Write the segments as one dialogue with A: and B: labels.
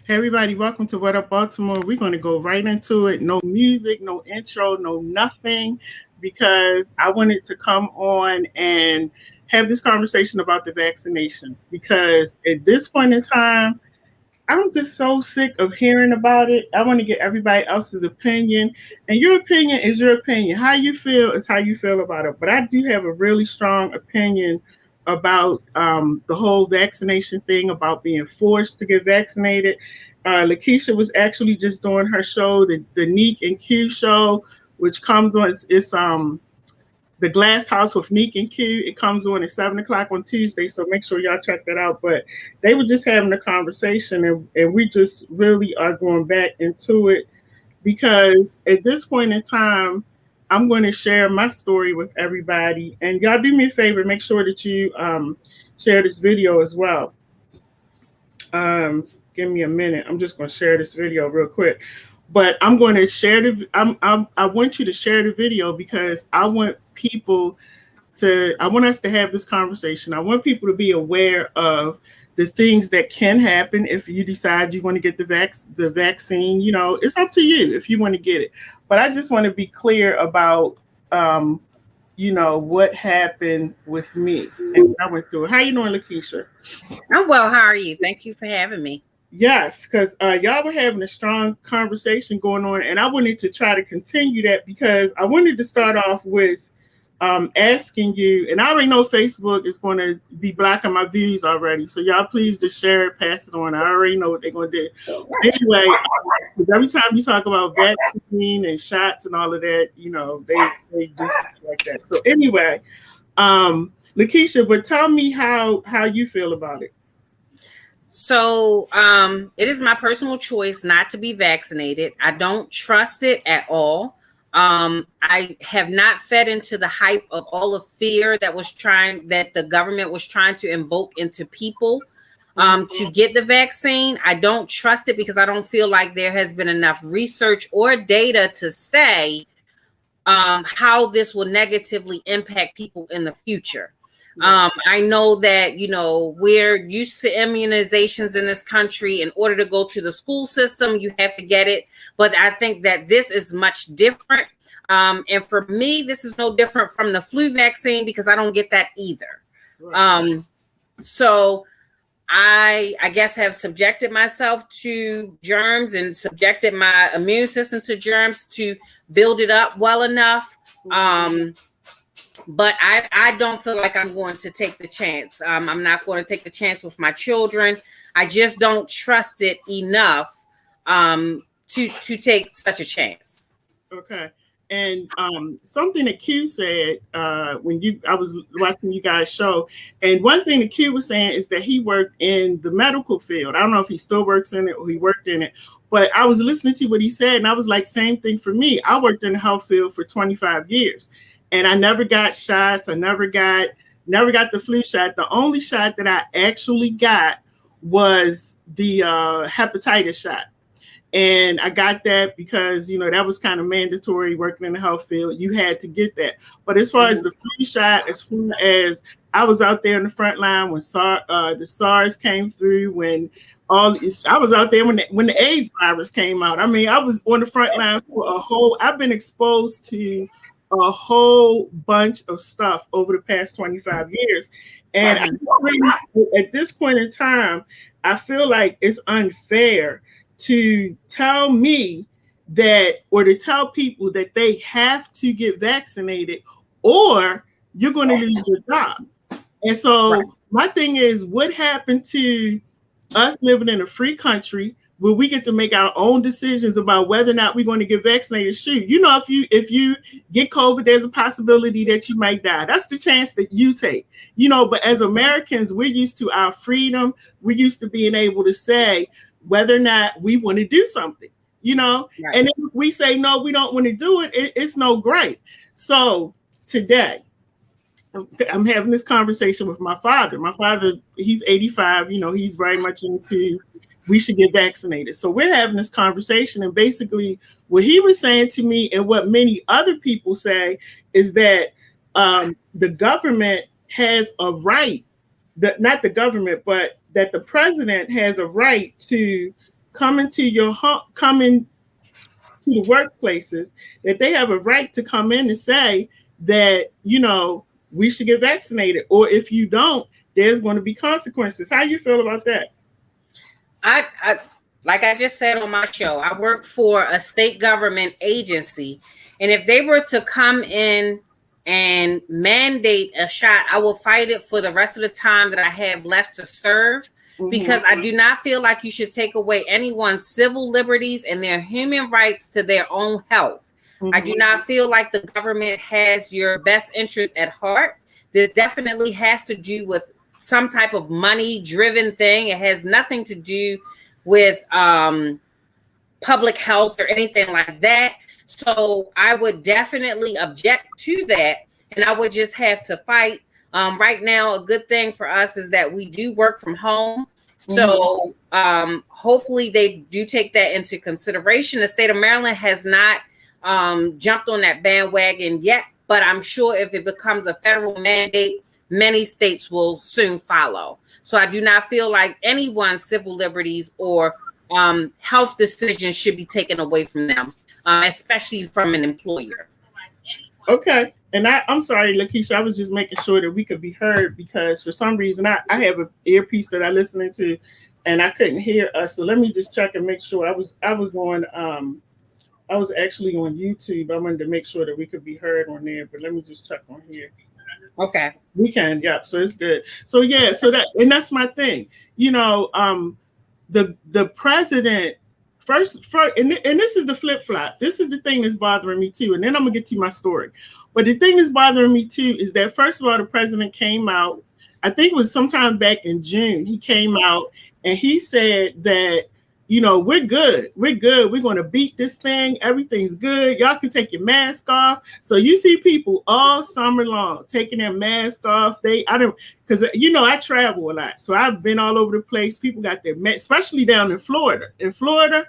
A: Hey everybody, welcome to What Up Baltimore. We're going to go right into it. No music, no intro, no nothing, because I wanted to come on and have this conversation about the vaccinations. Because at this point in time, I'm just so sick of hearing about it. I want to get everybody else's opinion, and your opinion is your opinion. How you feel is how you feel about it. But I do have a really strong opinion about the whole vaccination thing, about being forced to get vaccinated. Lakeisha was actually just doing her show, the Neek and Q show, which comes on. It's the Glass House with Neek and Q. It comes on at 7 o'clock on Tuesday, so make sure y'all check that out. But they were just having a conversation, and we just really are going back into it because at this point in time, I'm going to share my story with everybody. And y'all do me a favor, make sure that you share this video as well. Give me a minute. I'm just going to share this video real quick. But I'm going to share I want you to share the video because I want I want us to have this conversation. I want people to be aware of the things that can happen if you decide you want to get the vaccine. You know, it's up to you if you want to get it. But I just want to be clear about, what happened with me and I went through it. How you doing, Lakeisha?
B: I'm well. How are you? Thank you for having me.
A: Yes, because y'all were having a strong conversation going on, and I wanted to try to continue that because I wanted to start off with asking you, and I already know Facebook is going to be blocking my views already, so y'all please just share it, pass it on. I already know what they're going to do. Anyway, every time you talk about vaccine and shots and all of that, they do stuff like that. So anyway, Lakeisha, but tell me how you feel about it.
B: So it is my personal choice not to be vaccinated. I don't trust it at all. I have not fed into the hype of all the fear that the government was trying to invoke into people to get the vaccine. I don't trust it because I don't feel like there has been enough research or data to say how this will negatively impact people in the future. I know that, we're used to immunizations in this country. In order to go to the school system, you have to get it. But I think that this is much different. And for me, this is no different from the flu vaccine because I don't get that either. Right. So I guess have subjected myself to germs and subjected my immune system to germs to build it up well enough. But I don't feel like I'm going to take the chance. I'm not going to take the chance with my children. I just don't trust it enough to take such a chance.
A: Okay. And something that Q said I was watching you guys' show, and one thing that Q was saying is that he worked in the medical field. I don't know if he still works in it or he worked in it, but I was listening to what he said, and I was like, same thing for me. I worked in the health field for 25 years. And I never got shots. I never got the flu shot. The only shot that I actually got was the hepatitis shot. And I got that because, that was kind of mandatory working in the health field. You had to get that. But as far as the flu shot, as far as I was out there in the front line when the SARS came through, I was out there when the AIDS virus came out. I mean, I was on the front line for I've been exposed to a whole bunch of stuff over the past 25 years. And at this point in time, I feel like it's unfair to tell me or to tell people that they have to get vaccinated or you're going to lose your job. And so my thing is, what happened to us living in a free country where we get to make our own decisions about whether or not we're going to get vaccinated? Shoot, if you get COVID, there's a possibility that you might die. That's the chance that you take. But as Americans, we're used to our freedom. We're used to being able to say whether or not we want to do something, Right. And if we say, no, we don't want to do it, it's no great. So today, I'm having this conversation with my father. My father, he's 85, he's very much into we should get vaccinated. So we're having this conversation, and basically what he was saying to me and what many other people say is that the government has a right, not the government, but that the president has a right to coming to your home, coming to the workplaces, that they have a right to come in and say that, we should get vaccinated, or if you don't, there's going to be consequences. How you feel about that?
B: I like I just said on my show, I work for a state government agency, and if they were to come in and mandate a shot, I will fight it for the rest of the time that I have left to serve, because I do not feel like you should take away anyone's civil liberties and their human rights to their own health. I do not feel like the government has your best interest at heart. This definitely has to do with some type of money-driven thing. It has nothing to do with public health or anything like that. So I would definitely object to that, and I would just have to fight. Right now, a good thing for us is that we do work from home. So hopefully they do take that into consideration. The state of Maryland has not jumped on that bandwagon yet, but I'm sure if it becomes a federal mandate, many states will soon follow. So I do not feel like anyone's civil liberties or health decisions should be taken away from them, especially from an employer.
A: Okay. And I'm sorry, Lakeisha, I was just making sure that we could be heard, because for some reason I have an earpiece that I'm listening to and I couldn't hear us. So let me just check and make sure. I was actually on YouTube. I wanted to make sure that we could be heard on there, but let me just check on here.
B: Okay.
A: We can, yeah. So it's good. So yeah, that's my thing. The president first, and this is the flip flop. This is the thing that's bothering me too. And then I'm gonna get to my story. But the thing that's bothering me too is that, first of all, the president came out, I think it was sometime back in June, he came out and he said that, we're good. We're good. We're going to beat this thing. Everything's good. Y'all can take your mask off. So you see people all summer long taking their mask off. Because I travel a lot. So I've been all over the place. People got their mask, especially down in Florida. In Florida,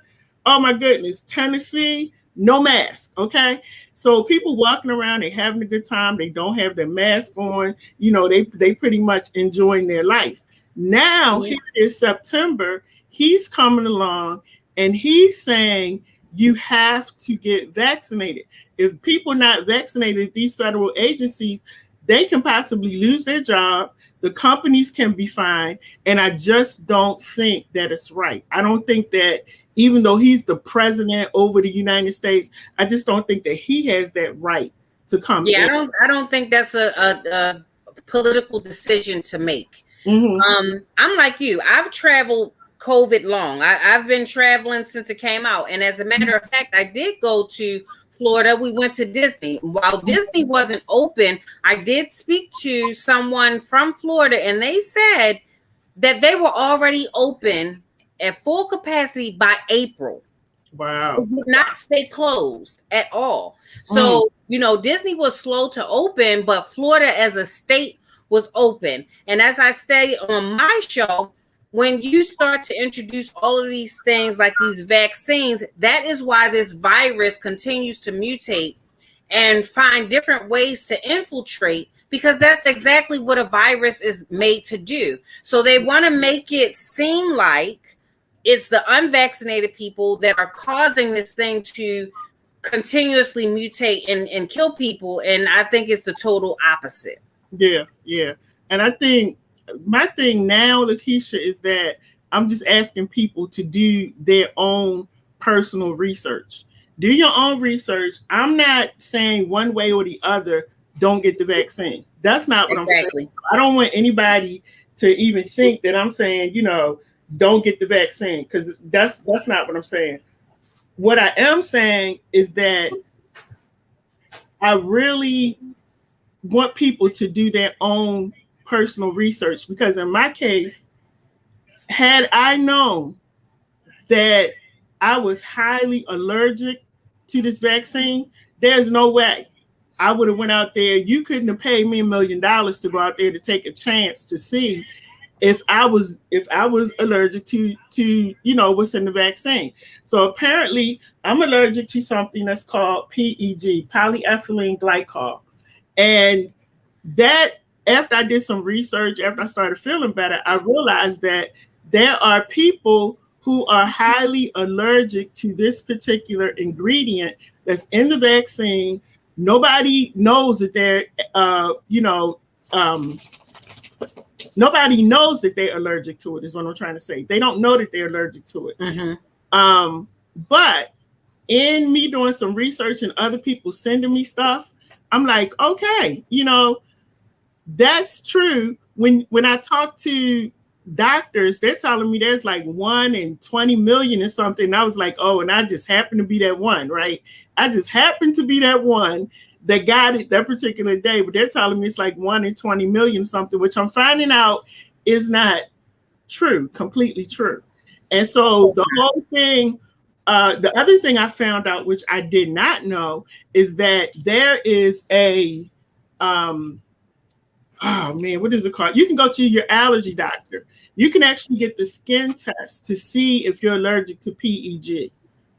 A: oh my goodness, Tennessee, no mask. Okay. So people walking around, they having a good time. They don't have their mask on. They pretty much enjoying their life. Now, here is September. He's coming along and he's saying you have to get vaccinated. If people are not vaccinated, these federal agencies, they can possibly lose their job. The companies can be fined. And I just don't think that it's right. I don't think that, even though he's the president over the United States, I just don't think that he has that right to come.
B: Yeah, I don't think that's a political decision to make. I'm like you. I've traveled COVID long. I've been traveling since it came out. And as a matter of fact, I did go to Florida. We went to Disney. While Disney wasn't open, I did speak to someone from Florida, and they said that they were already open at full capacity by April.
A: Wow.
B: It did not stay closed at all. So, Disney was slow to open, but Florida as a state was open. And as I say on my show, when you start to introduce all of these things like these vaccines, that is why this virus continues to mutate and find different ways to infiltrate, because that's exactly what a virus is made to do. So they want to make it seem like it's the unvaccinated people that are causing this thing to continuously mutate and kill people. And I think it's the total opposite.
A: Yeah. And I think my thing now, Lakeisha, is that I'm just asking people to do their own personal research. Do your own research. I'm not saying one way or the other, don't get the vaccine. That's not what I'm saying. I don't want anybody to even think that I'm saying, don't get the vaccine, because that's not what I'm saying. What I am saying is that I really want people to do their own personal research, because in my case, had I known that I was highly allergic to this vaccine, there's no way I would have went out there. You couldn't have paid me $1 million to go out there to take a chance to see if I was allergic to what's in the vaccine. So apparently I'm allergic to something that's called PEG, polyethylene glycol. And that, after I did some research, after I started feeling better, I realized that there are people who are highly allergic to this particular ingredient that's in the vaccine. Nobody knows that they're, nobody knows that they're allergic to it, is what I'm trying to say. They don't know that they're allergic to it.
B: Mm-hmm.
A: But in me doing some research and other people sending me stuff, I'm like, okay, that's true. When I talk to doctors, they're telling me there's like 1 in 20 million or something. And I was like, oh, and I just happen to be that one, right? I just happened to be that one that got it that particular day. But they're telling me it's like 1 in 20 million something, which I'm finding out is not true, completely true. And so the whole thing, the other thing I found out, which I did not know, is that there is a, oh man, what is it called? You can go to your allergy doctor. You can actually get the skin test to see if you're allergic to PEG,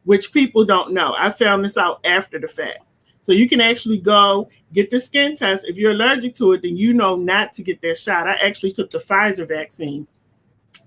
A: which people don't know. I found this out after the fact. So you can actually go get the skin test. If you're allergic to it, then you know not to get their shot. I actually took the Pfizer vaccine.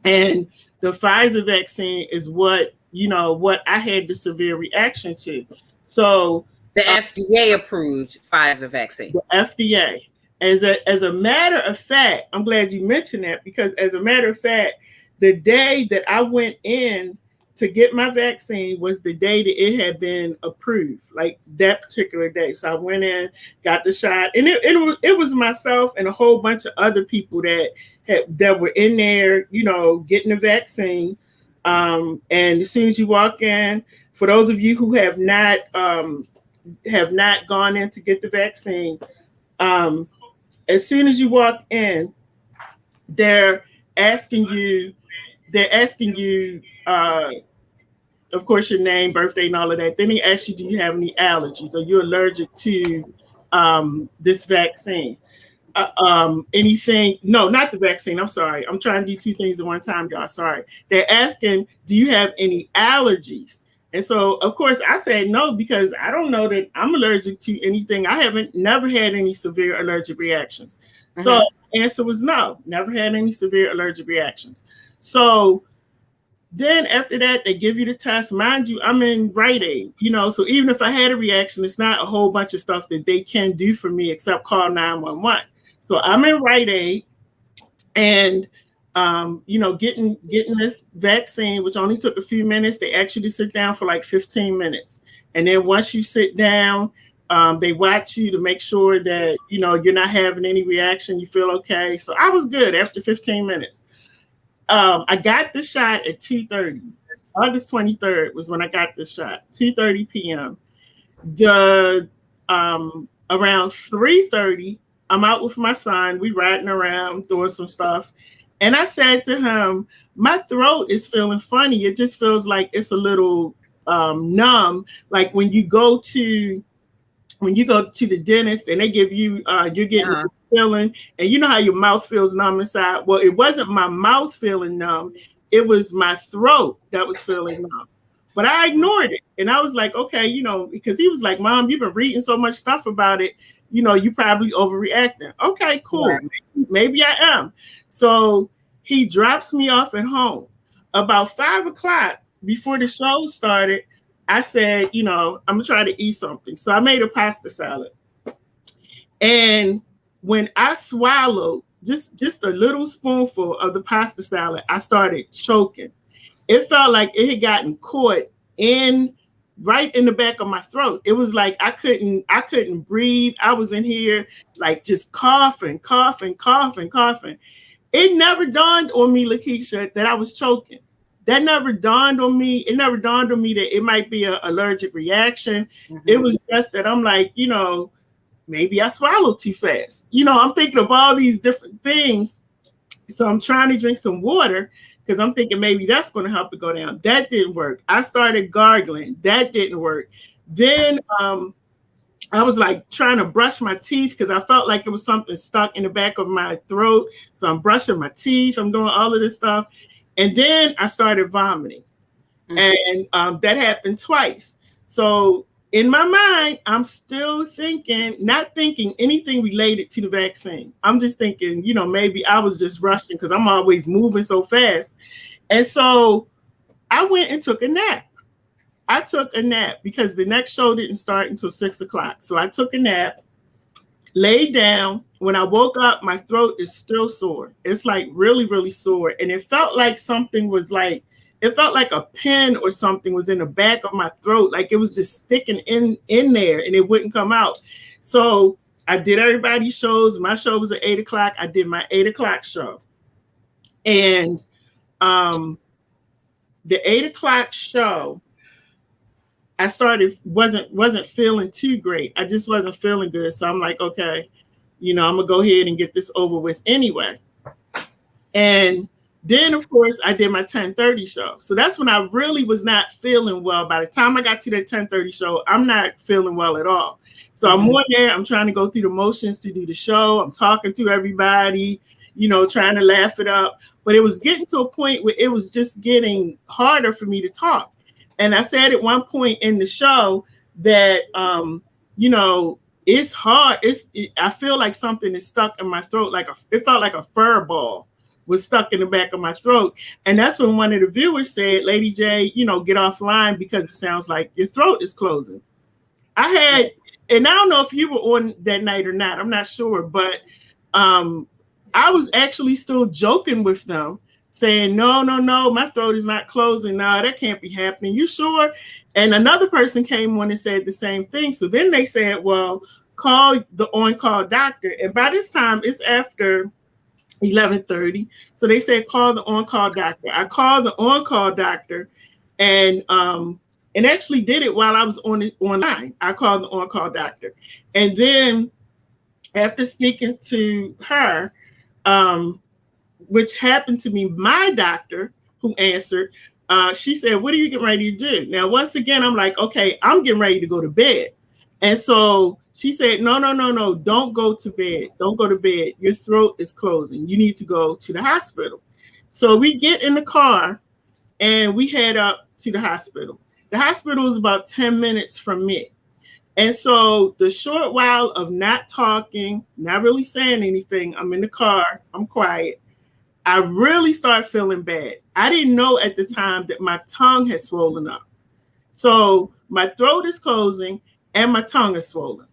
A: And the Pfizer vaccine is what I had the severe reaction to. So
B: the FDA approved Pfizer vaccine.
A: The FDA. As a matter of fact, I'm glad you mentioned that, because as a matter of fact, the day that I went in to get my vaccine was the day that it had been approved, like that particular day. So I went in, got the shot, and it was myself and a whole bunch of other people that were in there, getting the vaccine. And as soon as you walk in, for those of you who have not gone in to get the vaccine, as soon as you walk in, they're asking you, of course, your name, birthday, and all of that. Then they ask you, do you have any allergies? Are you allergic to this vaccine? Anything? No, not the vaccine. I'm sorry. I'm trying to do two things at one time, y'all. Sorry. They're asking, do you have any allergies? And so, of course, I said no, because I don't know that I'm allergic to anything. I never had any severe allergic reactions. Mm-hmm. So the answer was no, never had any severe allergic reactions. So then after that, they give you the test. Mind you, I'm in Rite Aid, so even if I had a reaction, it's not a whole bunch of stuff that they can do for me except call 911. So I'm in Rite Aid and getting this vaccine, which only took a few minutes. They ask you to sit down for like 15 minutes. And then once you sit down, they watch you to make sure that, you're not having any reaction. You feel okay. So I was good after 15 minutes. I got the shot at 2:30. August 23rd was when I got the shot, 2:30 p.m. Around 3:30, I'm out with my son. We riding around doing some stuff. And I said to him, my throat is feeling funny. It just feels like it's a little numb. Like when you go to the dentist and they give you, you're getting a feeling, and you know how your mouth feels numb inside. Well, it wasn't my mouth feeling numb. It was my throat that was feeling numb. But I ignored it. And I was like, okay, because he was like, Mom, you've been reading so much stuff about it. You probably overreacting. Okay, cool. Right. Maybe I am. So he drops me off at home. About 5 o'clock before the show started, I said, I'm going to try to eat something. So I made a pasta salad. And when I swallowed just a little spoonful of the pasta salad, I started choking. It felt like it had gotten caught right in the back of my throat. It was like I couldn't breathe. I was in here like just coughing. It never dawned on me, Lakeisha, that I was choking. That never dawned on me. It never dawned on me that it might be an allergic reaction. Mm-hmm. It was just that I'm like, maybe I swallowed too fast. I'm thinking of all these different things. So I'm trying to drink some water because I'm thinking maybe that's going to help it go down. That didn't work. I started gargling. That didn't work. Then I was like trying to brush my teeth because I felt like it was something stuck in the back of my throat. So I'm brushing my teeth. I'm doing all of this stuff. And then I started vomiting. Mm-hmm. And that happened twice. So in my mind, I'm still not thinking anything related to the vaccine. I'm just thinking, maybe I was just rushing because I'm always moving so fast. And so I went and took a nap. I took a nap because the next show didn't start until 6 o'clock. So I took a nap, laid down. When I woke up, my throat is still sore. It's like really, really sore. And it felt like something was like, it felt like a pin or something was in the back of my throat. Like it was just sticking in there and it wouldn't come out. So I did everybody's shows. My show was at 8 o'clock. I did my 8 o'clock show. And the 8 o'clock show, I started wasn't feeling too great. I just wasn't feeling good. So I'm like, okay, I'm gonna go ahead and get this over with anyway. And then of course I did my 10:30 show. So that's when I really was not feeling well. By the time I got to that 10:30 show, I'm not feeling well at all. So I'm on there, I'm trying to go through the motions to do the show. I'm talking to everybody, trying to laugh it up. But it was getting to a point where it was just getting harder for me to talk. And I said at one point in the show that, it's hard. I feel like something is stuck in my throat. It felt like a fur ball was stuck in the back of my throat. And that's when one of the viewers said, Lady J, get offline because it sounds like your throat is closing. And I don't know if you were on that night or not. I'm not sure. But I was actually still joking with them, saying, no, my throat is not closing. No, that can't be happening. You sure? And another person came on and said the same thing. So then they said, well, call the on-call doctor. And by this time, it's after 11:30. So they said, call the on-call doctor. I called the on-call doctor and actually did it while I was online. I called the on-call doctor. And then after speaking to her, which happened to be my doctor who answered, she said, what are you getting ready to do? Now, once again, I'm like, okay, I'm getting ready to go to bed. And so she said, no, don't go to bed. Don't go to bed. Your throat is closing. You need to go to the hospital. So we get in the car and we head up to the hospital. The hospital is about 10 minutes from me. And so the short while of not talking, not really saying anything, I'm in the car, I'm quiet. I really start feeling bad. I didn't know at the time that my tongue had swollen up. So my throat is closing and my tongue is swollen.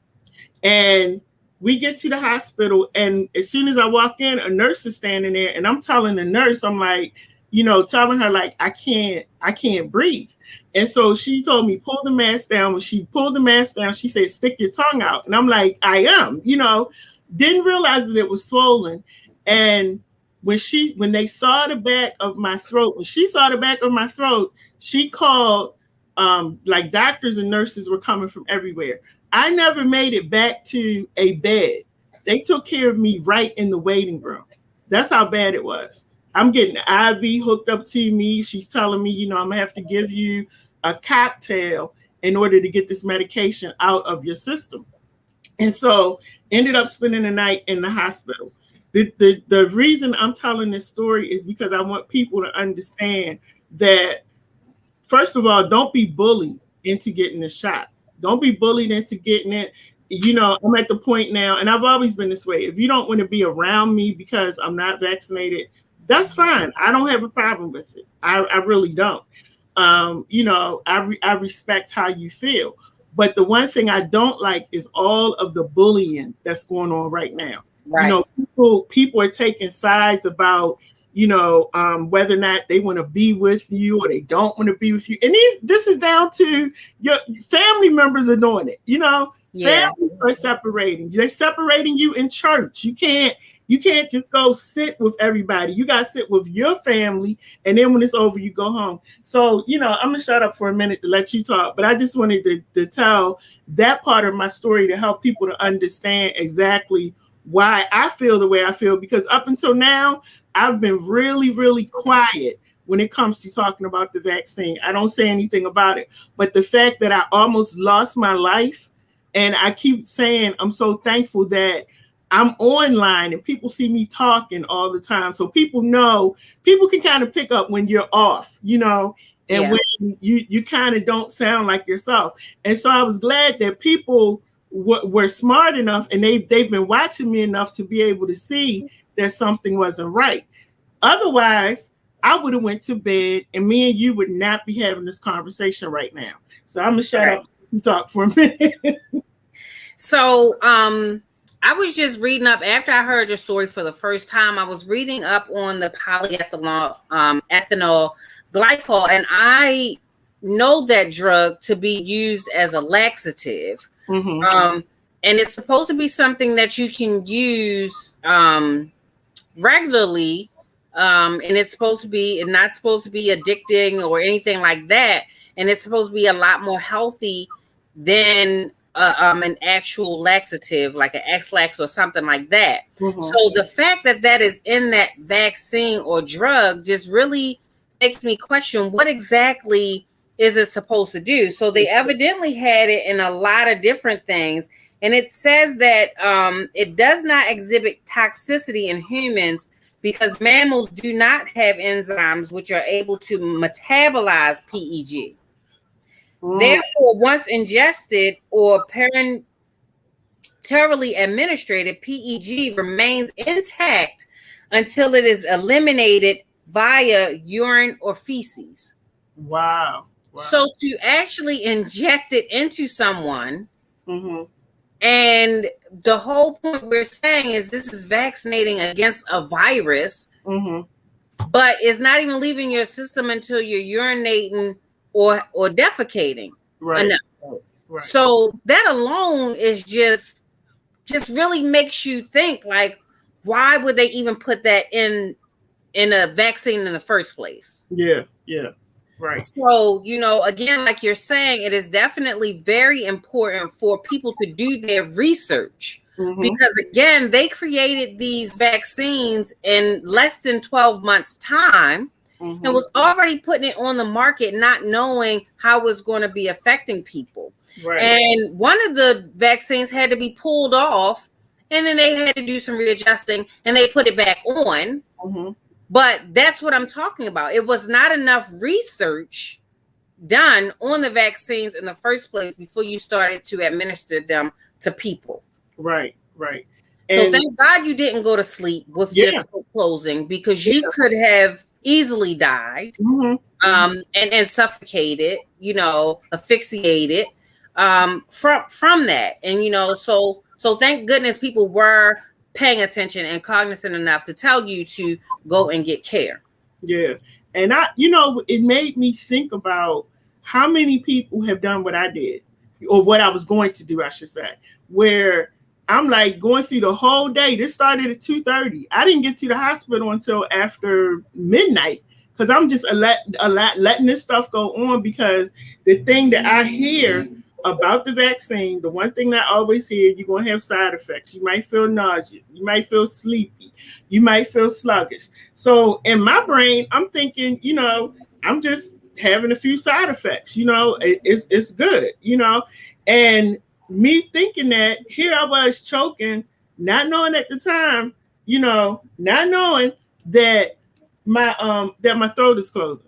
A: And we get to the hospital. And as soon as I walk in, a nurse is standing there. And I'm telling the nurse, I'm like, telling her like, I can't breathe. And so she told me, pull the mask down. When she pulled the mask down, she said, stick your tongue out. And I'm like, I am, didn't realize that it was swollen. And when they saw the back of my throat, she called, like doctors and nurses were coming from everywhere. I never made it back to a bed. They took care of me right in the waiting room. That's how bad it was. I'm getting the IV hooked up to me. She's telling me, I'm gonna have to give you a cocktail in order to get this medication out of your system. And so ended up spending the night in the hospital. The reason I'm telling this story is because I want people to understand that, first of all, don't be bullied into getting the shot. Don't be bullied into getting it. I'm at the point now, and I've always been this way. If you don't want to be around me because I'm not vaccinated, that's fine. I don't have a problem with it. I really don't. I respect how you feel. But the one thing I don't like is all of the bullying that's going on right now. Right. People are taking sides about, whether or not they want to be with you or they don't want to be with you. And this is down to your family members are doing it. Families are separating. They're separating you in church. You can't just go sit with everybody. You got to sit with your family. And then when it's over, you go home. So, I'm going to shut up for a minute to let you talk. But I just wanted to tell that part of my story to help people to understand exactly why I feel the way I feel. Because up until now, I've been really, really quiet when it comes to talking about the vaccine. I don't say anything about it. But the fact that I almost lost my life, and I keep saying I'm so thankful that I'm online and people see me talking all the time. So people can kind of pick up when you're off, and when you kind of don't sound like yourself. And so I was glad that people were smart enough and they've been watching me enough to be able to see that something wasn't right. Otherwise, I would have went to bed, and me and you would not be having this conversation right now. So I'm gonna shut up and talk for a minute.
B: So I was just reading up after I heard your story for the first time. I was reading up on the polyethanol ethanol glycol, and I know that drug to be used as a laxative.
A: Mm-hmm.
B: And it's supposed to be something that you can use regularly. And it's not supposed to be addicting or anything like that. And it's supposed to be a lot more healthy than an actual laxative, like an X-Lax or something like that.
A: Mm-hmm.
B: So the fact that that is in that vaccine or drug just really makes me question what exactly is it supposed to do. So they evidently had it in a lot of different things. And it says that it does not exhibit toxicity in humans because mammals do not have enzymes which are able to metabolize PEG. Therefore, once ingested or parenterally administered, PEG remains intact until it is eliminated via urine or feces.
A: Wow.
B: So to actually inject it into someone,
A: mm-hmm.
B: and the whole point we're saying is this is vaccinating against a virus,
A: mm-hmm.
B: but it's not even leaving your system until you're urinating or defecating.
A: Right.
B: Right. So that alone is just really makes you think, like, why would they even put that in a vaccine in the first place?
A: Yeah. Right.
B: So, again, like you're saying, it is definitely very important for people to do their research. Mm-hmm. Because again, they created these vaccines in less than 12 months' time. Mm-hmm. And was already putting it on the market, not knowing how it was going to be affecting people. Right. And one of the vaccines had to be pulled off, and then they had to do some readjusting, and they put it back on. Mm-hmm. But that's what I'm talking about. It was not enough research done on the vaccines in the first place before you started to administer them to people.
A: Right.
B: So thank God you didn't go to sleep with your closing, because you could have easily died, mm-hmm. And suffocated, asphyxiated from that. And so thank goodness people were paying attention and cognizant enough to tell you to go and get care.
A: Yeah. And it made me think about how many people have done what I did, or what I was going to do, I should say, where I'm like going through the whole day. This started at 2:30. I didn't get to the hospital until after midnight, because I'm just letting this stuff go on, because the thing that I hear about the vaccine, the one thing that I always hear, you're going to have side effects. You might feel nausea. You might feel sleepy. You might feel sluggish. So in my brain, I'm thinking, I'm just having a few side effects. It's good, and me thinking that, here I was choking, not knowing at the time, not knowing that my throat is closing.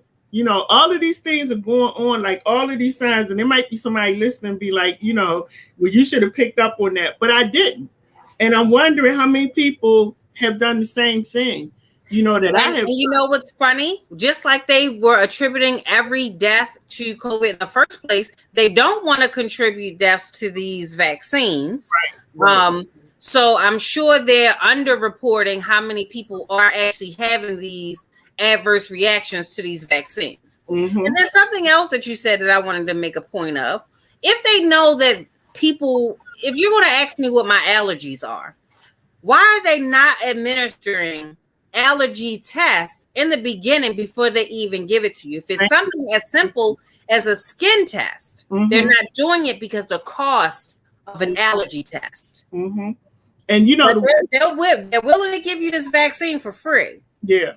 A: All of these things are going on, like all of these signs, and there might be somebody listening and be like, well, you should have picked up on that, but I didn't. And I'm wondering how many people have done the same thing, that I have.
B: And what's funny? Just like they were attributing every death to COVID in the first place, they don't want to contribute deaths to these vaccines. Right. So I'm sure they're underreporting how many people are actually having these adverse reactions to these vaccines. Mm-hmm. And there's something else that you said that I wanted to make a point of. If they know that people, if you're going to ask me what my allergies are, why are they not administering allergy tests in the beginning before they even give it to you? If it's something as simple as a skin test, mm-hmm. they're not doing it because the cost of an allergy test.
A: Mm-hmm. And
B: they're willing to give you this vaccine for free.
A: Yeah.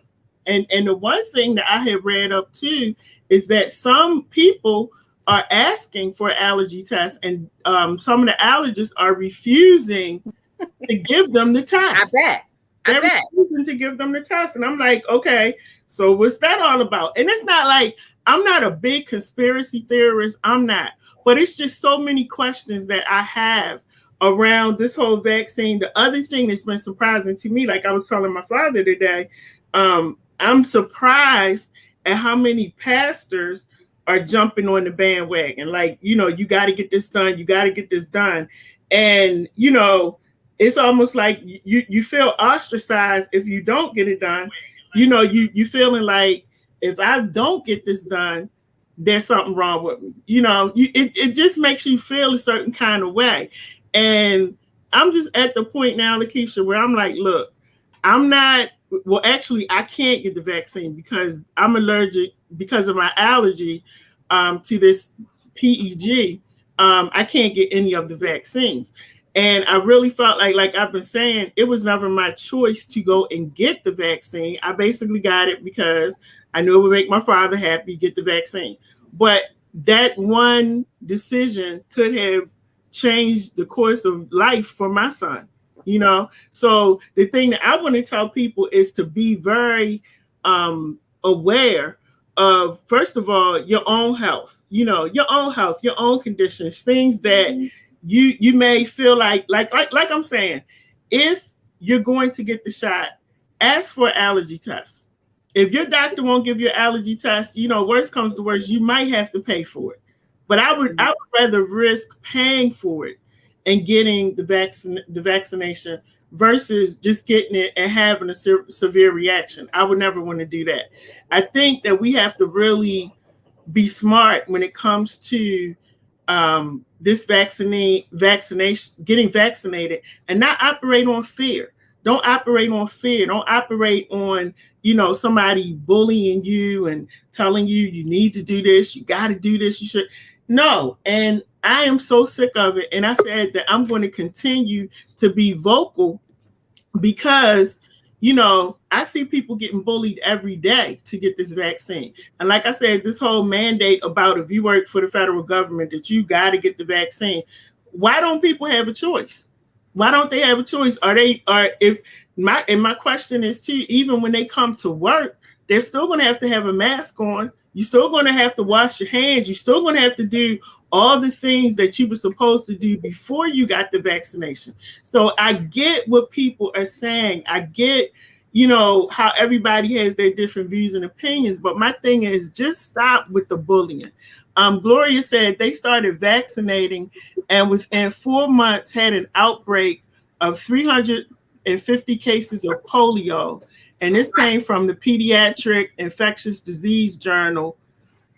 A: And the one thing that I have read up too is that some people are asking for allergy tests, and some of the allergists are refusing to give them the test.
B: I bet.
A: Refusing to give them the test. And I'm like, okay, so what's that all about? And it's not like, I'm not a big conspiracy theorist. I'm not. But it's just so many questions that I have around this whole vaccine. The other thing that's been surprising to me, like I was telling my father today, I'm surprised at how many pastors are jumping on the bandwagon. Like, you got to get this done. You got to get this done. And, it's almost like you feel ostracized if you don't get it done. You feeling like, if I don't get this done, there's something wrong with me. It just makes you feel a certain kind of way. And I'm just at the point now, Lakeisha, where I'm like, look, actually, I can't get the vaccine because I'm allergic because of my allergy to this PEG. I can't get any of the vaccines. And I really felt like I've been saying, it was never my choice to go and get the vaccine. I basically got it because I knew it would make my father happy, get the vaccine. But that one decision could have changed the course of life for my son. So the thing that I want to tell people is to be very aware of, first of all, your own health, your own conditions, things that you may feel like I'm saying, if you're going to get the shot, ask for an allergy test. If your doctor won't give you an allergy test, worst comes to worst, you might have to pay for it. But I would rather risk paying for it and getting the vaccination versus just getting it and having a severe reaction. I would never want to do that. I think that we have to really be smart when it comes to this vaccination, getting vaccinated, and not operate on fear. Don't operate on fear. Don't operate on, somebody bullying you and telling you need to do this, you got to do this, you should. No. And I am so sick of it. And I said that I'm going to continue to be vocal because, I see people getting bullied every day to get this vaccine. And like I said, this whole mandate about, if you work for the federal government, that you got to get the vaccine. Why don't people have a choice? Why don't they have a choice? My question is too, even when they come to work, they're still going to have a mask on. You're still going to have to wash your hands. You're still going to have to do all the things that you were supposed to do before you got the vaccination. So I get what people are saying. I get, how everybody has their different views and opinions. But my thing is, just stop with the bullying. Gloria said they started vaccinating and within 4 months had an outbreak of 350 cases of polio. And this came from the Pediatric Infectious Disease Journal,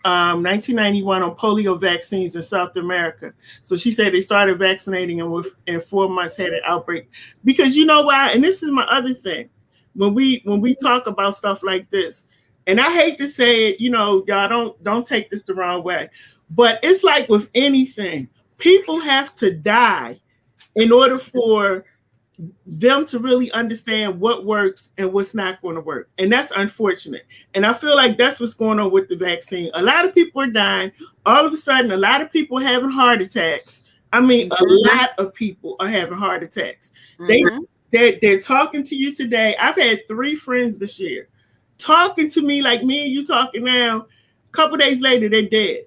A: 1991, on polio vaccines in South America. So she said they started vaccinating and within 4 months had an outbreak. Because you know why? And this is my other thing. When we talk about stuff like this, and I hate to say it, y'all don't take this the wrong way, but it's like with anything, people have to die in order for them to really understand what works and what's not going to work. And that's unfortunate. And I feel like that's what's going on with the vaccine. A lot of people are dying. All of a sudden, a lot of people are having heart attacks. I mean, a lot of people are having heart attacks. They're talking to you today. I've had 3 friends this year talking to me like me and you talking now. A couple days later, they're dead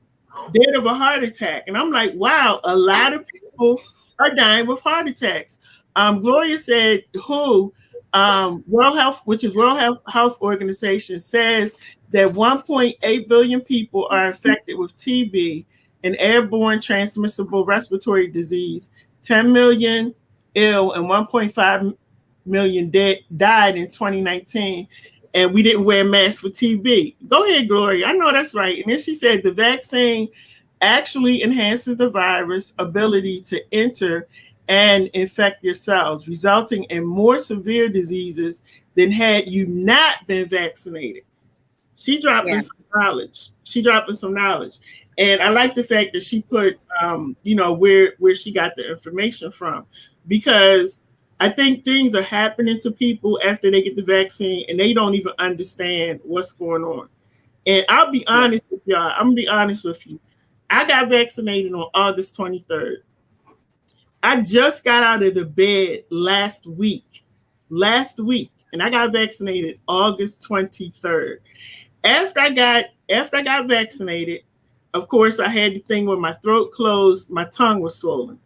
A: of a heart attack. And I'm like, wow, a lot of people are dying with heart attacks. Gloria said, World Health, which is World Health Organization, says that 1.8 billion people are infected with TB, an airborne transmissible respiratory disease. 10 million ill and 1.5 million died in 2019. And we didn't wear masks for TB. Go ahead, Gloria. I know that's right. And then she said the vaccine actually enhances the virus ability to enter and infect your cells, resulting in more severe diseases than had you not been vaccinated. She dropping some knowledge. And I like the fact that she put, where she got the information from, because I think things are happening to people after they get the vaccine and they don't even understand what's going on. And I'll be honest with y'all. I'm going to be honest with you. I got vaccinated on August 23rd. I just got out of the bed last week, and I got vaccinated August 23rd. After I got vaccinated, of course, I had the thing where my throat closed, my tongue was swollen.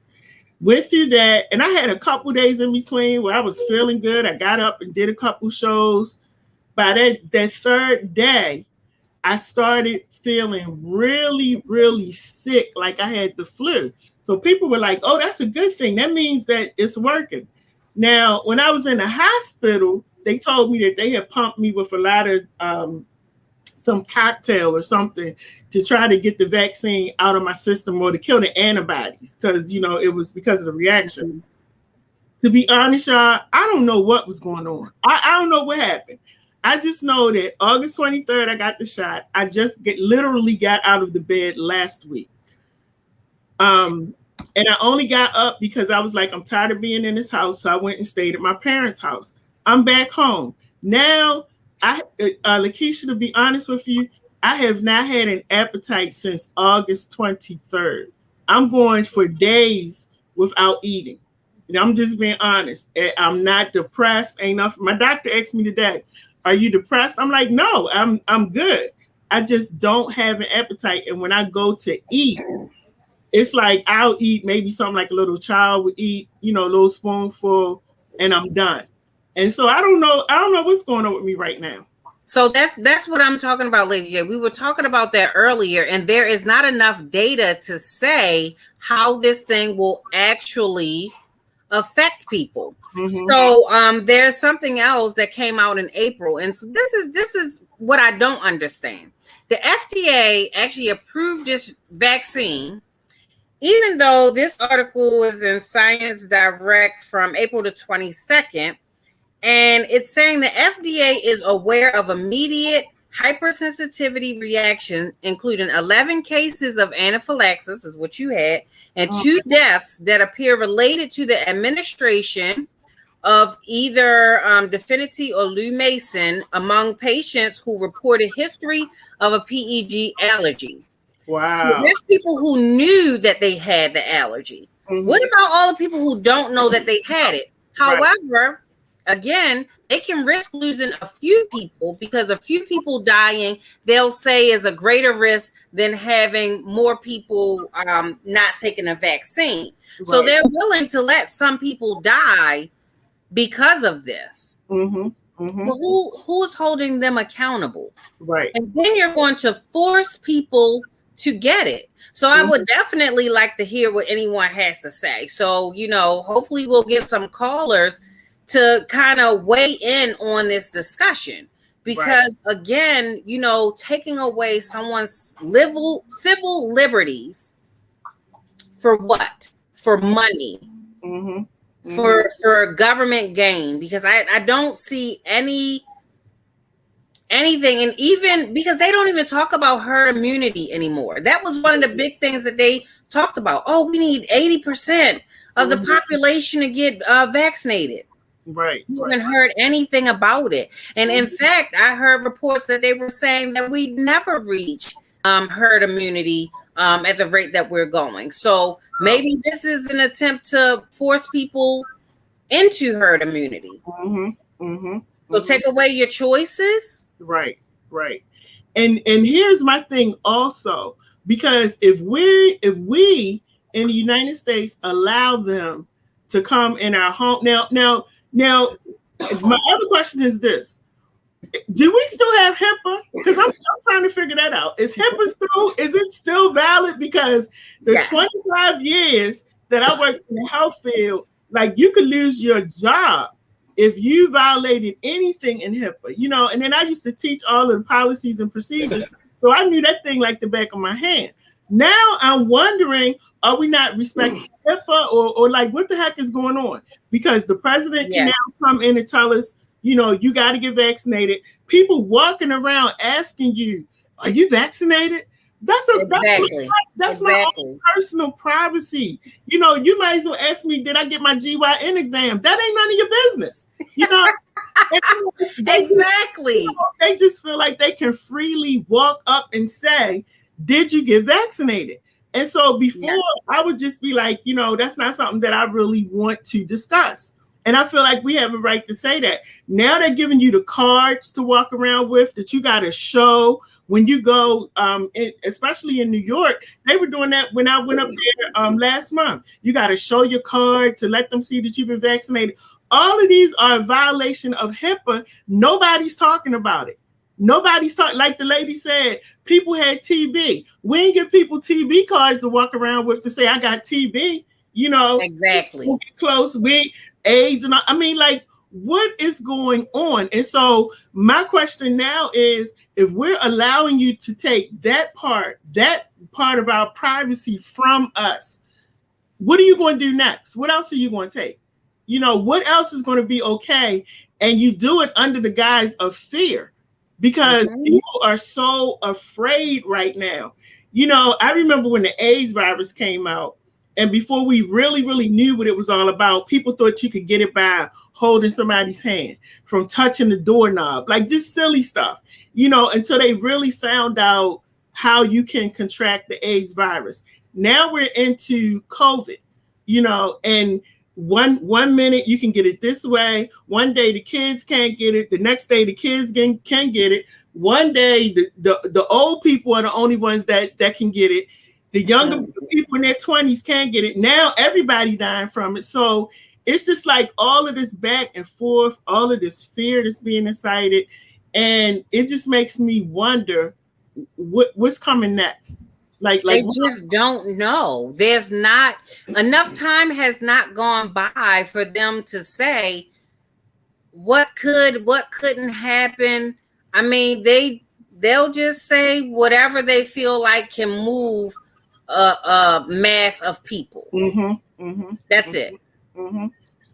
A: Went through that, and I had a couple days in between where I was feeling good. I got up and did a couple shows. By that third day, I started feeling really, really sick, like I had the flu. So people were like, oh, that's a good thing. That means that it's working. Now, when I was in the hospital, they told me that they had pumped me with a lot of some cocktail or something to try to get the vaccine out of my system or to kill the antibodies because, it was because of the reaction. Mm-hmm. To be honest, y'all, I don't know what was going on. I don't know what happened. I just know that August 23rd, I got the shot. I just literally got out of the bed last week. And I only got up because I was like, I'm tired of being in this house. So I went and stayed at my parents' house. I'm back home. Now, Lakeisha, to be honest with you, I have not had an appetite since August 23rd. I'm going for days without eating. I'm just being honest. I'm not depressed. Ain't nothing. My doctor asked me today, are you depressed? I'm like, no, I'm good. I just don't have an appetite. And when I go to eat, it's like I'll eat maybe something like a little child would eat, a little spoonful, and I'm done. And so I don't know what's going on with me right now.
B: So that's what I'm talking about, Lady J. We were talking about that earlier, and there is not enough data to say how this thing will actually affect people. Mm-hmm. So there's something else that came out in April, and so this is what I don't understand. The FDA actually approved this vaccine, even though this article is in Science Direct from April the 22nd, and it's saying the FDA is aware of immediate hypersensitivity reaction, including 11 cases of anaphylaxis, is what you had, and 2 deaths that appear related to the administration of either Definity or Lumacin among patients who reported history of a PEG allergy.
A: Wow.
B: So there's people who knew that they had the allergy. Mm-hmm. What about all the people who don't know that they had it? However, again, they can risk losing a few people because a few people dying, they'll say is a greater risk than having more people not taking a vaccine. Right. So they're willing to let some people die because of this. Mm-hmm. Mm-hmm. But who's holding them accountable?
A: Right.
B: And then you're going to force people to get it. So I would definitely like to hear what anyone has to say. So, hopefully we'll get some callers to kind of weigh in on this discussion, because again, taking away someone's civil liberties for what? For money, for government gain, because I don't see anything, and even because they don't even talk about herd immunity anymore. That was one of the big things that they talked about. Oh, we need 80% of the population to get vaccinated.
A: Right.
B: You haven't heard anything about it. And in fact, I heard reports that they were saying that we never reach herd immunity at the rate that we're going. So maybe this is an attempt to force people into herd immunity. So take away your choices.
A: Right. And here's my thing also, because if we in the United States allow them to come in our home now, my other question is this: do we still have HIPAA? Because I'm still trying to figure that out. Is it still valid? Because the 25 years that I worked in the health field, like, you could lose your job if you violated anything in HIPAA, and then I used to teach all of the policies and procedures. So I knew that thing like the back of my hand. Now I'm wondering, are we not respecting HIPAA or like what the heck is going on? Because the president can now come in and tell us, you got to get vaccinated. People walking around asking you, are you vaccinated? That's my own personal privacy. You might as well ask me, did I get my GYN exam? That ain't none of your business.
B: Exactly.
A: They just feel like they can freely walk up and say, did you get vaccinated? And so before, I would just be like, that's not something that I really want to discuss. And I feel like we have a right to say that. Now they're giving you the cards to walk around with that you got to show when you go, especially in New York. They were doing that when I went up there last month. You got to show your card to let them see that you've been vaccinated. All of these are a violation of HIPAA. Nobody's talking about it. Nobody's talking. Like the lady said, people had TB. We ain't give people TB cards to walk around with to say, I got TB. You know,
B: exactly.
A: Get close. We AIDS and I mean, like, what is going on? And so my question now is, if we're allowing you to take that part of our privacy from us, what are you going to do next? What else are you going to take? You know, what else is going to be okay? And you do it under the guise of fear, because people are so afraid right now. You know, I remember when the AIDS virus came out, and before we really, really knew what it was all about, people thought you could get it by holding somebody's hand, from touching the doorknob, like just silly stuff, you know, until they really found out how you can contract the AIDS virus. Now we're into COVID, you know, and one minute you can get it this way. One day the kids can't get it. The next day the kids can get it. One day the old people are the only ones that can get it. The younger people in their 20s can't get it. Now everybody dying from it. So it's just like all of this back and forth, all of this fear that's being incited. And it just makes me wonder what's coming next. Like
B: they just don't know. There's not enough time has not gone by for them to say what couldn't happen. I mean, they'll just say whatever they feel like can move a mass of people. That's it.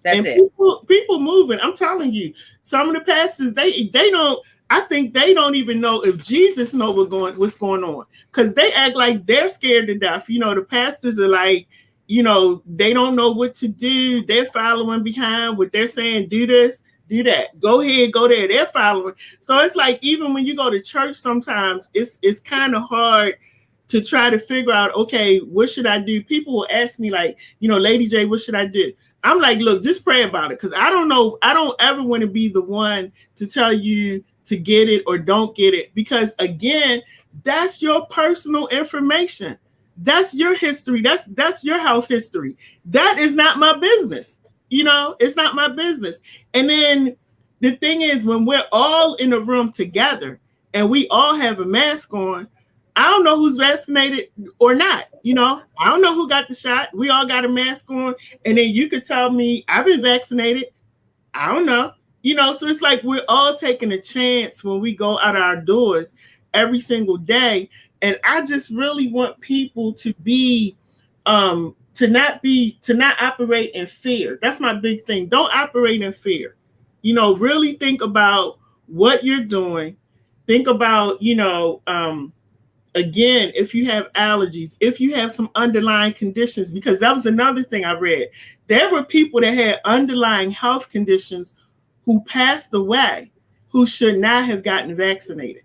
B: That's it.
A: People moving. I'm telling you, some of the pastors they don't. I think they don't even know if Jesus knows what's going on, because they act like they're scared to death. You know, the pastors are like, you know, they don't know what to do. They're following behind what they're saying. Do this, do that. Go ahead, go there. They're following. So it's like, even when you go to church, sometimes it's kind of hard to try to figure out, okay, what should I do? People will ask me like, you know, Lady J, what should I do? I'm like, look, just pray about it, because I don't know. I don't ever want to be the one to tell you to get it or don't get it, because again, that's your personal information. That's your history. That's your health history. That is not my business. You know, it's not my business. And then the thing is, when we're all in a room together and we all have a mask on, I don't know who's vaccinated or not. You know, I don't know who got the shot. We all got a mask on. And then you could tell me I've been vaccinated. I don't know. You know, so it's like we're all taking a chance when we go out our doors every single day. And I just really want people to be, to not operate in fear. That's my big thing. Don't operate in fear. You know, really think about what you're doing. Think about, you know, again, if you have allergies, if you have some underlying conditions, because that was another thing I read. There were people that had underlying health conditions who passed away who should not have gotten vaccinated.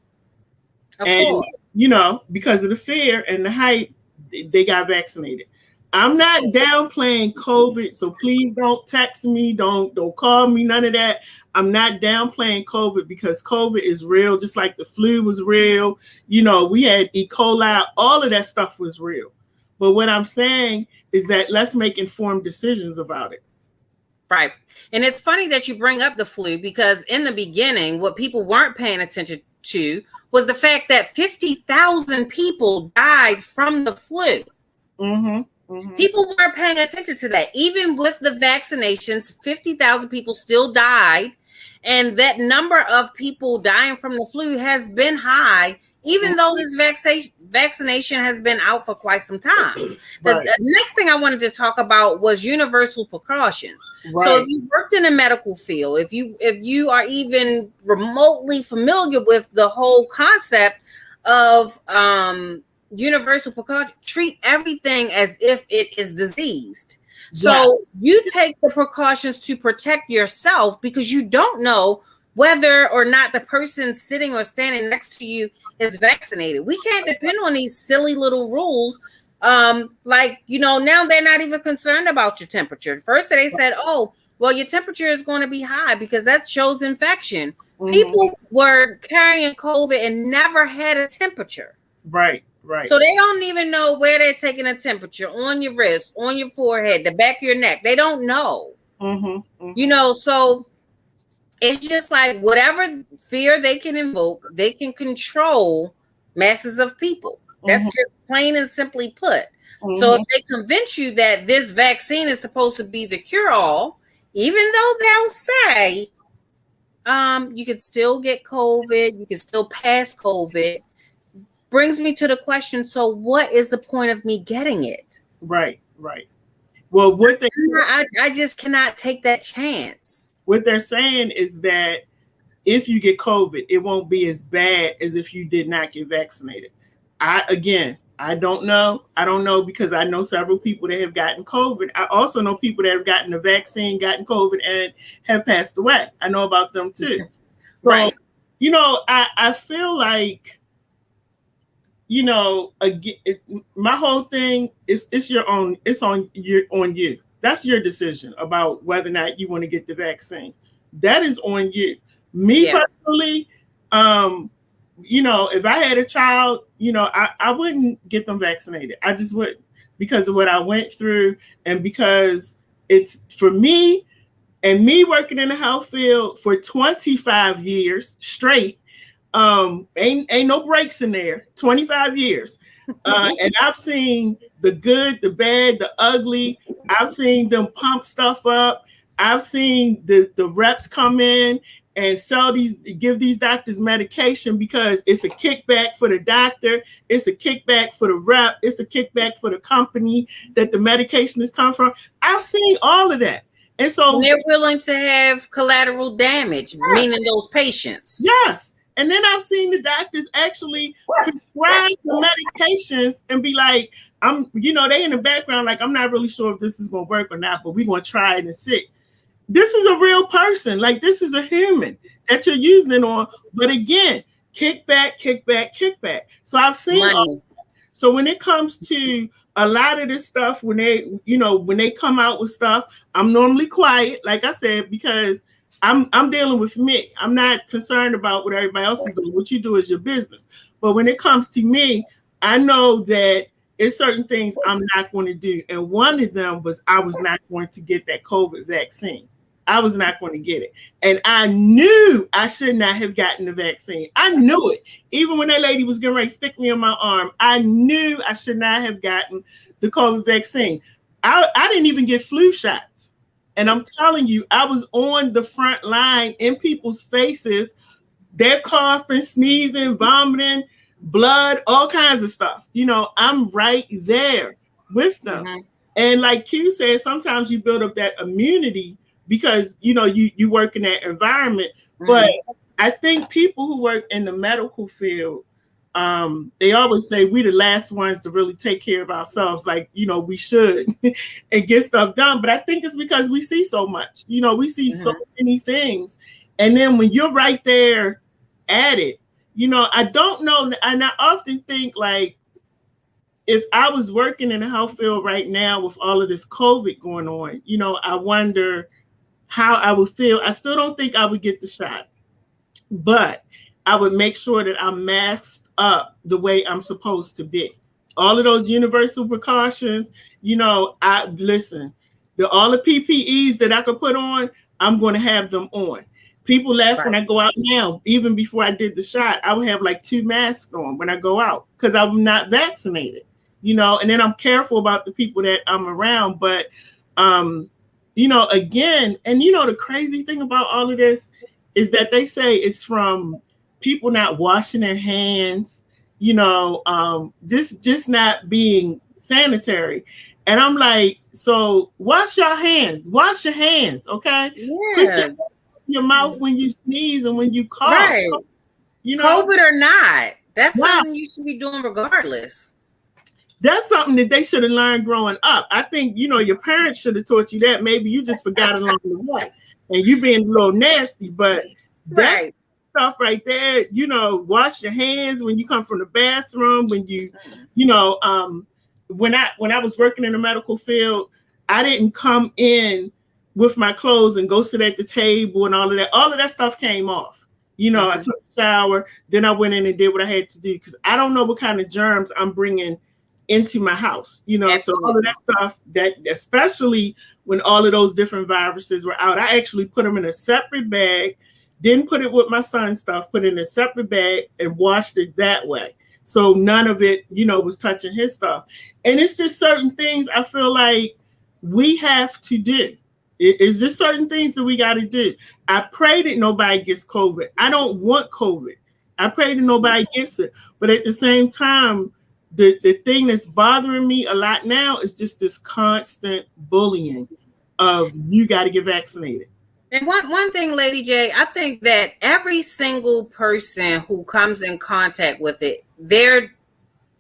A: Of course. You know, because of the fear and the hype, they got vaccinated. I'm not downplaying COVID, so please don't text me, don't call me, none of that. I'm not downplaying COVID, because COVID is real, just like the flu was real. You know, we had E. coli, all of that stuff was real. But what I'm saying is that let's make informed decisions about it.
B: Right. And it's funny that you bring up the flu, because in the beginning, what people weren't paying attention to was the fact that 50,000 people died from the flu. People weren't paying attention to that. Even with the vaccinations, 50,000 people still died. And that number of people dying from the flu has been high, even though this vaccination has been out for quite some time. Right. The next thing I wanted to talk about was universal precautions. Right. So if you worked in a medical field, if you are even remotely familiar with the whole concept of universal precaution, treat everything as if it is diseased. So you take the precautions to protect yourself, because you don't know whether or not the person sitting or standing next to you is vaccinated. We can't depend on these silly little rules. Like, you know, now they're not even concerned about your temperature. First they said, oh, Well, your temperature is going to be high because that shows infection. People were carrying COVID and never had a temperature.
A: Right, right.
B: So they don't even know where they're taking a temperature, on your wrist, on your forehead, the back of your neck. They don't know. You know, so it's just like whatever fear they can invoke, they can control masses of people. That's just plain and simply put. So if they convince you that this vaccine is supposed to be the cure-all, even though they'll say you can still get COVID, you can still pass COVID, brings me to the question, so what is the point of me getting it?
A: Right, right. Well, what
B: I just cannot take that chance.
A: What they're saying is that if you get COVID, it won't be as bad as if you did not get vaccinated. I don't know. I don't know because I know several people that have gotten COVID. I also know people that have gotten the vaccine, gotten COVID, and have passed away. I know about them too.
B: Right.
A: So, you know, I feel like, you know, again, my whole thing is it's on you. That's your decision about whether or not you want to get the vaccine. That is on you. Me personally, you know, if I had a child, you know, I wouldn't get them vaccinated. I just wouldn't, because of what I went through, and because it's for me, and me working in the health field for 25 years straight. Ain't no breaks in there. 25 years. And I've seen the good, the bad, the ugly. I've seen them pump stuff up. I've seen the reps come in and give these doctors medication because it's a kickback for the doctor, it's a kickback for the rep, it's a kickback for the company that the medication is coming from. I've seen all of that. And so
B: they're willing to have collateral damage, meaning those patients.
A: Yes. And then I've seen the doctors actually prescribe the medications and be like, you know, they in the background, like, I'm not really sure if this is going to work or not, but we're going to try it and see. This is a real person. Like, this is a human that you're using it on. But again, kickback. So I've seen all. So when it comes to a lot of this stuff, when they come out with stuff, I'm normally quiet, like I said, because I'm dealing with me. I'm not concerned about what everybody else is doing. What you do is your business. But when it comes to me, I know that it's certain things I'm not going to do. And one of them was I was not going to get that COVID vaccine. I was not going to get it. And I knew I should not have gotten the vaccine. I knew it. Even when that lady was getting ready to stick me on my arm, I knew I should not have gotten the COVID vaccine. I didn't even get flu shots. And I'm telling you, I was on the front line in people's faces. They're coughing, sneezing, vomiting, blood, all kinds of stuff. You know, I'm right there with them. And like Q said, sometimes you build up that immunity because, you know, you work in that environment. But I think people who work in the medical field, they always say we the last ones to really take care of ourselves, like, you know, we should and get stuff done. But I think it's because we see so much, you know, we see so many things. And then when you're right there at it, you know, I don't know. And I often think, like, if I was working in the health field right now with all of this COVID going on, you know, I wonder how I would feel. I still don't think I would get the shot, but I would make sure that I'm masked up the way I'm supposed to be. All of those universal precautions, you know, all the PPEs that I could put on, I'm going to have them on. People laugh when I go out now. Even before I did the shot, I would have like 2 masks on when I go out because I'm not vaccinated, you know, and then I'm careful about the people that I'm around. But, you know, again, and, you know, the crazy thing about all of this is that they say it's from people not washing their hands, you know, just not being sanitary. And I'm like, so wash your hands, okay?
B: Yeah.
A: Put your mouth when you sneeze and when you cough.
B: Right.
A: You know,
B: COVID or not, that's something you should be doing regardless.
A: That's something that they should have learned growing up. I think, you know, your parents should have taught you that. Maybe you just forgot along the way and you being a little nasty, but that stuff right there, you know, wash your hands when you come from the bathroom, when you know, when I was working in the medical field, I didn't come in with my clothes and go sit at the table and all of that stuff came off. I took a shower, then I went in and did what I had to do because I don't know what kind of germs I'm bringing into my house. So all of that stuff, that especially when all of those different viruses were out, I actually put them in a separate bag, didn't put it with my son's stuff, put it in a separate bag and washed it that way. So none of it, was touching his stuff. And it's just certain things I feel like we have to do. It's just certain things that we got to do. I pray that nobody gets COVID. I don't want COVID. I pray that nobody gets it. But at the same time, the thing that's bothering me a lot now is just this constant bullying of you got to get vaccinated.
B: And one thing, Lady J, I think that every single person who comes in contact with it, they're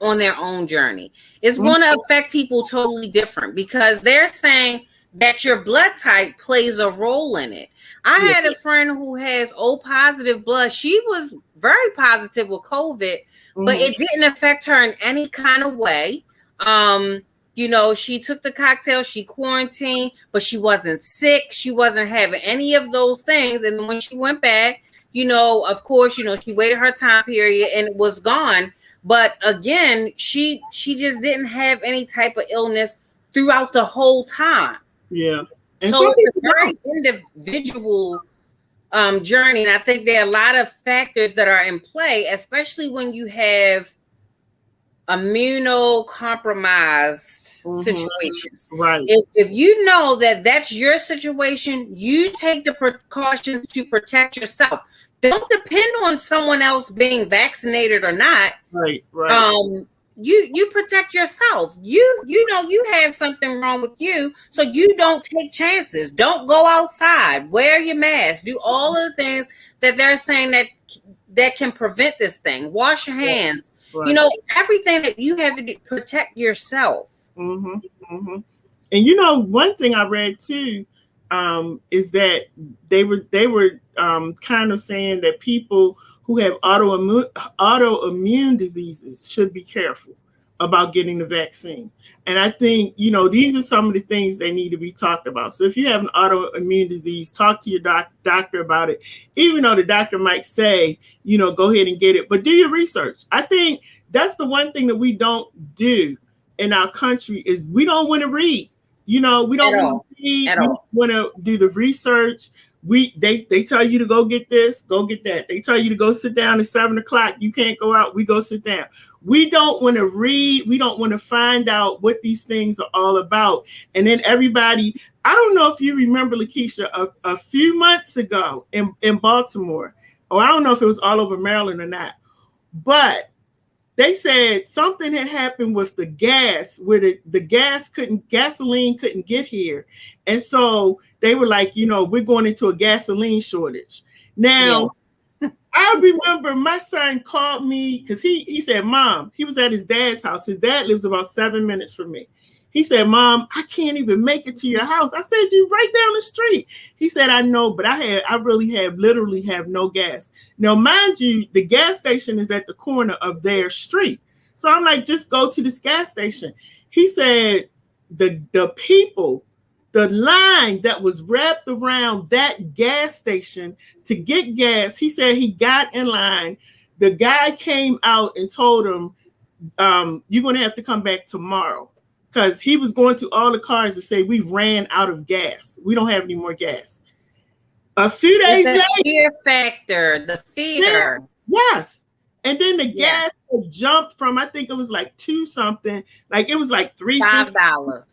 B: on their own journey. It's going to affect people totally different because they're saying that your blood type plays a role in it. I had a friend who has O positive blood. She was very positive with COVID, but it didn't affect her in any kind of way. She took the cocktail, she quarantined, but she wasn't sick. She wasn't having any of those things. And when she went back, of course, she waited her time period and it was gone. But again, she just didn't have any type of illness throughout the whole time.
A: Yeah.
B: And so it's a very individual journey. And I think there are a lot of factors that are in play, especially when you have immunocompromised situations.
A: Right.
B: If you know that that's your situation, you take the precautions to protect yourself. Don't depend on someone else being vaccinated or not.
A: Right.
B: You protect yourself. You have something wrong with you, so you don't take chances. Don't go outside. Wear your mask. Do all of the things that they're saying that can prevent this thing. Wash your hands. Right. Everything that you have to do, protect yourself.
A: And one thing I read too is that they were kind of saying that people who have autoimmune diseases should be careful about getting the vaccine. And I think, these are some of the things they need to be talked about. So if you have an autoimmune disease, talk to your doctor about it, even though the doctor might say, go ahead and get it, but do your research. I think that's the one thing that we don't do in our country is we don't want to read. We don't want to read. We don't want to do the research. They tell you to go get this, go get that. They tell you to go sit down at 7:00. You can't go out. We go sit down. We don't want to read. We don't want to find out what these things are all about. And then everybody, I don't know if you remember, Lakeisha, a few months ago in Baltimore, or I don't know if it was all over Maryland or not, but they said something had happened with the gas where the gasoline couldn't get here. And so they were like, we're going into a gasoline shortage. Now, I remember my son called me because he said, Mom, he was at his dad's house. His dad lives about 7 minutes from me. He said, Mom, I can't even make it to your house. I said, you right down the street. He said, I know, but I literally have no gas. Now, mind you, the gas station is at the corner of their street. So I'm like, just go to this gas station. He said, the people, the line that was wrapped around that gas station to get gas, he said he got in line. The guy came out and told him, you're going to have to come back tomorrow. Because he was going to all the cars to say, we ran out of gas. We don't have any more gas. A few days later.
B: The fear factor, the fear.
A: Yes. And then the gas jumped from, I think it was like $2 something. Like it was like
B: $5.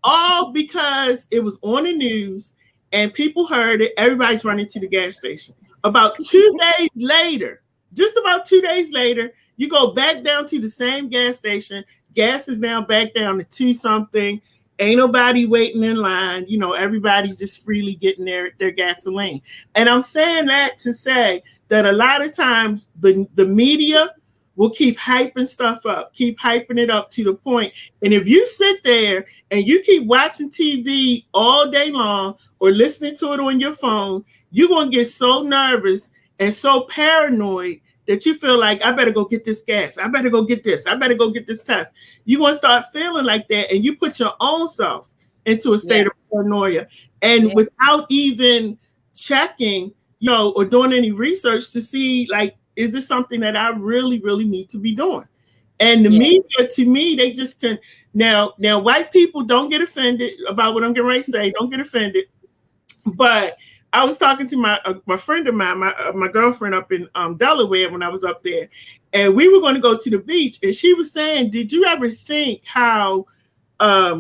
A: All because it was on the news and people heard it. Everybody's running to the gas station. About 2 days later, just about 2 days later, you go back down to the same gas station. Gas is now back down to $2 something. Ain't nobody waiting in line. Everybody's just freely getting their gasoline. And I'm saying that to say that a lot of times the media will keep hyping stuff up, keep hyping it up to the point. And if you sit there and you keep watching TV all day long or listening to it on your phone, you're going to get so nervous and so paranoid that you feel like, I better go get this gas. I better go get this. I better go get this test. You're going to start feeling like that. And you put your own self into a state of paranoia, and without even checking, or doing any research to see, like, is this something that I really, really need to be doing? And the media, to me, they just can. Now, white people, don't get offended about what I'm getting ready to say. Don't get offended. But I was talking to my friend of mine, my girlfriend up in Delaware when I was up there, and we were going to go to the beach, and she was saying, "Did you ever think how?"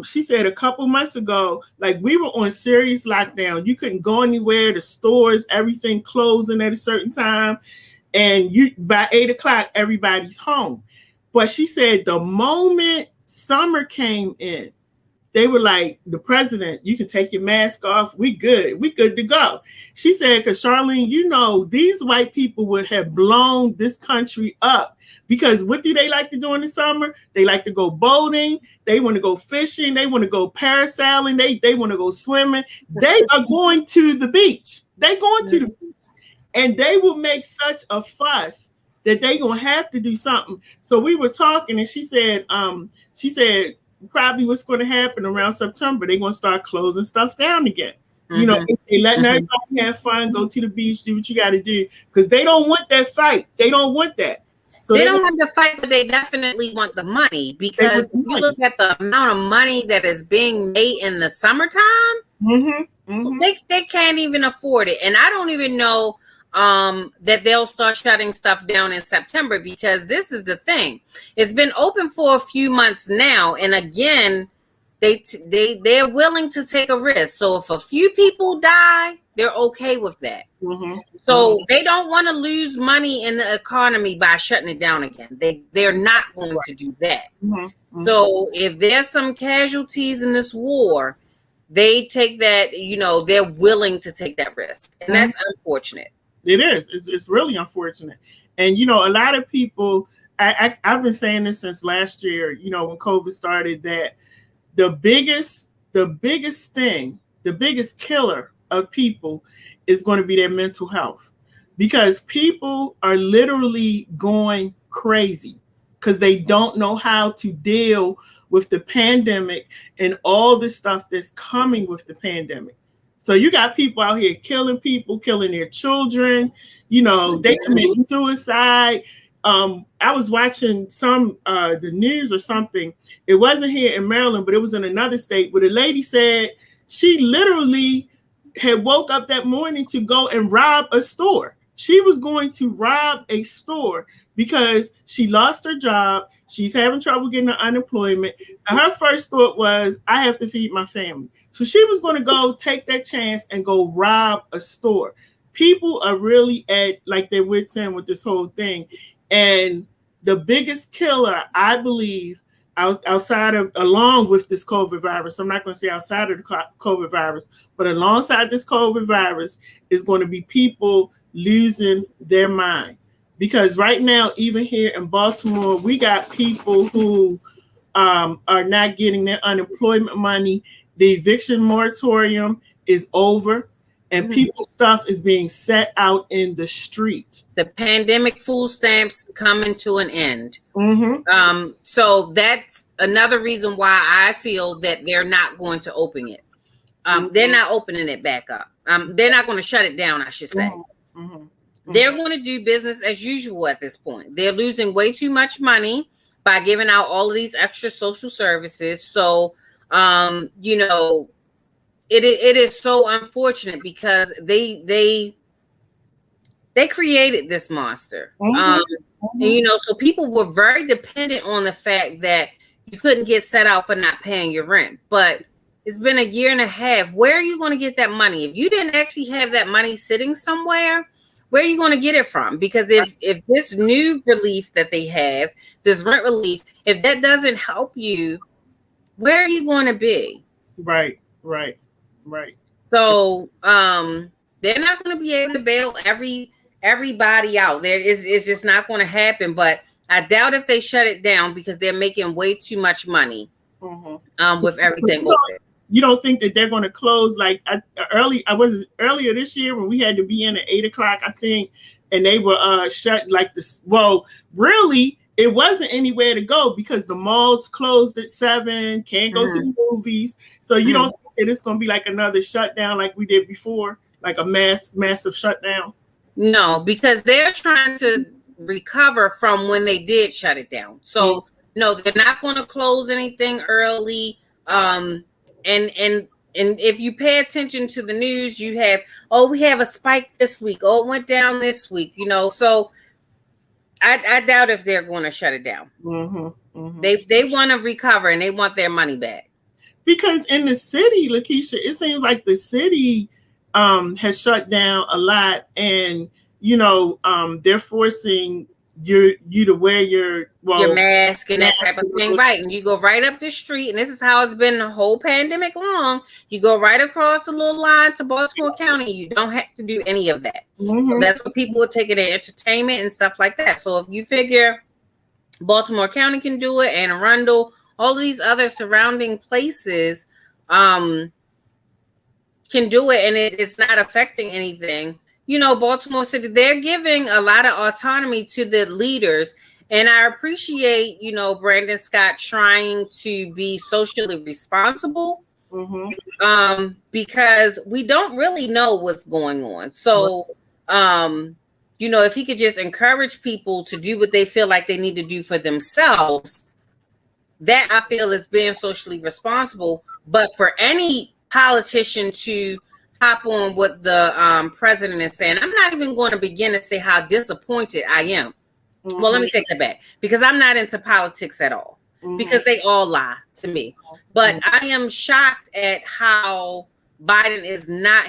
A: She said a couple months ago, like, we were on serious lockdown. You couldn't go anywhere. The stores, everything closing at a certain time, and by 8 o'clock, everybody's home. But she said the moment summer came in, they were like, the president, you can take your mask off. We good to go. She said, because Charlene, these white people would have blown this country up, because what do they like to do in the summer? They like to go boating. They want to go fishing. They want to go parasailing. They want to go swimming. They are going to the beach. They going to the beach, and they will make such a fuss that they gonna have to do something. So we were talking, and she said, probably what's going to happen around September, they're going to start closing stuff down again. They letting everybody have fun, go to the beach, do what you got to do, because they don't want that fight. They don't want that. So
B: they don't want the fight, but they definitely want the money, because if you look at the amount of money that is being made in the summertime, they can't even afford it. And I don't even know that they'll start shutting stuff down in September, because this is the thing. It's been open for a few months now, and again, they're willing to take a risk. So if a few people die, they're okay with that. So they don't want to lose money in the economy by shutting it down again. They're not going to do that. So if there's some casualties in this war, they take that, they're willing to take that risk, and that's unfortunate.
A: It is. It's really unfortunate. And, a lot of people, I've been saying this since last year, when COVID started, that the biggest thing, the biggest killer of people is going to be their mental health, because people are literally going crazy because they don't know how to deal with the pandemic and all the stuff that's coming with the pandemic. So you got people out here killing people, killing their children, they commit suicide. I was watching the news or something. It wasn't here in Maryland, but it was in another state, where the lady said she literally had woke up that morning to go and rob a store. She was going to rob a store because she lost her job. She's having trouble getting her unemployment. And her first thought was, I have to feed my family. So she was going to go take that chance and go rob a store. People are really at like their wits' end with this whole thing. And the biggest killer, I believe, outside of, along with this COVID virus, I'm not going to say outside of the COVID virus, but alongside this COVID virus, is going to be people losing their mind. Because right now, even here in Baltimore, we got people who are not getting their unemployment money. The eviction moratorium is over, and people's stuff is being set out in the street.
B: The pandemic food stamps coming to an end. So that's another reason why I feel that they're not going to open it. They're not opening it back up. They're not going to shut it down, I should say. They're going to do business as usual at this point. They're losing way too much money by giving out all of these extra social services. So, it is so unfortunate, because they created this monster. And, so people were very dependent on the fact that you couldn't get set out for not paying your rent. But it's been a year and a half. Where are you going to get that money? If you didn't actually have that money sitting somewhere, where are you going to get it from? Because if this new relief that they have, this rent relief, if that doesn't help you, where are you going to be?
A: Right.
B: So they're not going to be able to bail everybody out. It's just not going to happen. But I doubt if they shut it down, because they're making way too much money with everything open.
A: You don't think that they're going to close like earlier this year when we had to be in at 8 o'clock, I think, and they were shut like this. Well, really, it wasn't anywhere to go because the malls closed at 7, can't go to the movies. So you don't think that it's going to be like another shutdown like we did before, like a massive shutdown?
B: No, because they're trying to recover from when they did shut it down. So no, they're not going to close anything early. And if you pay attention to the news, you have, we have a spike this week. Oh, it went down this week, so I doubt if they're going to shut it down. They want to recover and they want their money back.
A: Because in the city, Lakeisha, it seems like the city has shut down a lot, and they're forcing you to wear your
B: mask and that type of thing, right? And you go right up the street, and this is how it's been the whole pandemic long. You go right across the little line to Baltimore County. You don't have to do any of that. So that's what people are taking their entertainment and stuff like that. So if you figure Baltimore County can do it, Anne Arundel, all of these other surrounding places can do it, and it's not affecting anything. Baltimore City, they're giving a lot of autonomy to the leaders. And I appreciate, Brandon Scott trying to be socially responsible because we don't really know what's going on. So, if he could just encourage people to do what they feel like they need to do for themselves, that I feel is being socially responsible. But for any politician to hop on what the president is saying, I'm not even going to begin to say how disappointed I am. Well, let me take that back, because I'm not into politics at all, because they all lie to me. But I am shocked at how Biden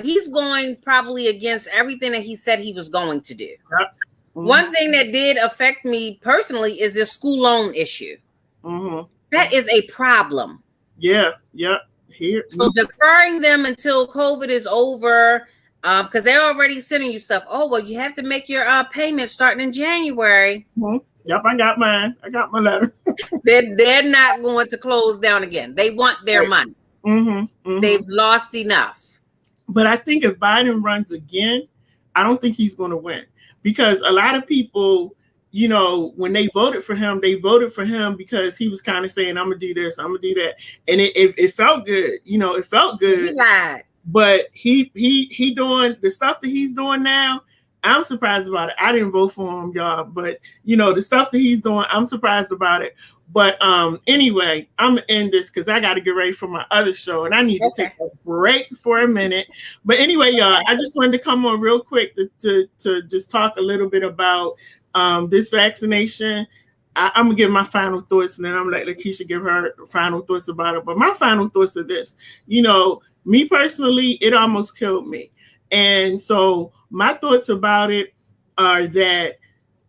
B: he's going probably against everything that he said he was going to do. One thing that did affect me personally is the school loan issue. That is a problem.
A: Yeah. Here.
B: So deferring them until COVID is over, because they're already sending you stuff. Oh, well, you have to make your payment starting in January.
A: Yep, I got mine. I got my letter.
B: They're not going to close down again. They want their money. They've lost enough.
A: But I think if Biden runs again, I don't think he's going to win, because a lot of people, when they voted for him because he was kind of saying, I'm gonna do this, I'm gonna do that, and it felt good. It felt good.
B: He lied.
A: But he doing the stuff that he's doing now. I'm surprised about it. I didn't vote for him, y'all, but the stuff that he's doing, I'm surprised about it. But anyway, I'm gonna end this because I got to get ready for my other show, and I need to take a break for a minute. But anyway, y'all, I just wanted to come on real quick to just talk a little bit about this vaccination. I'm gonna give my final thoughts, and then I'm gonna let Lakeisha give her final thoughts about it. But my final thoughts are this: me personally, it almost killed me, and so my thoughts about it are that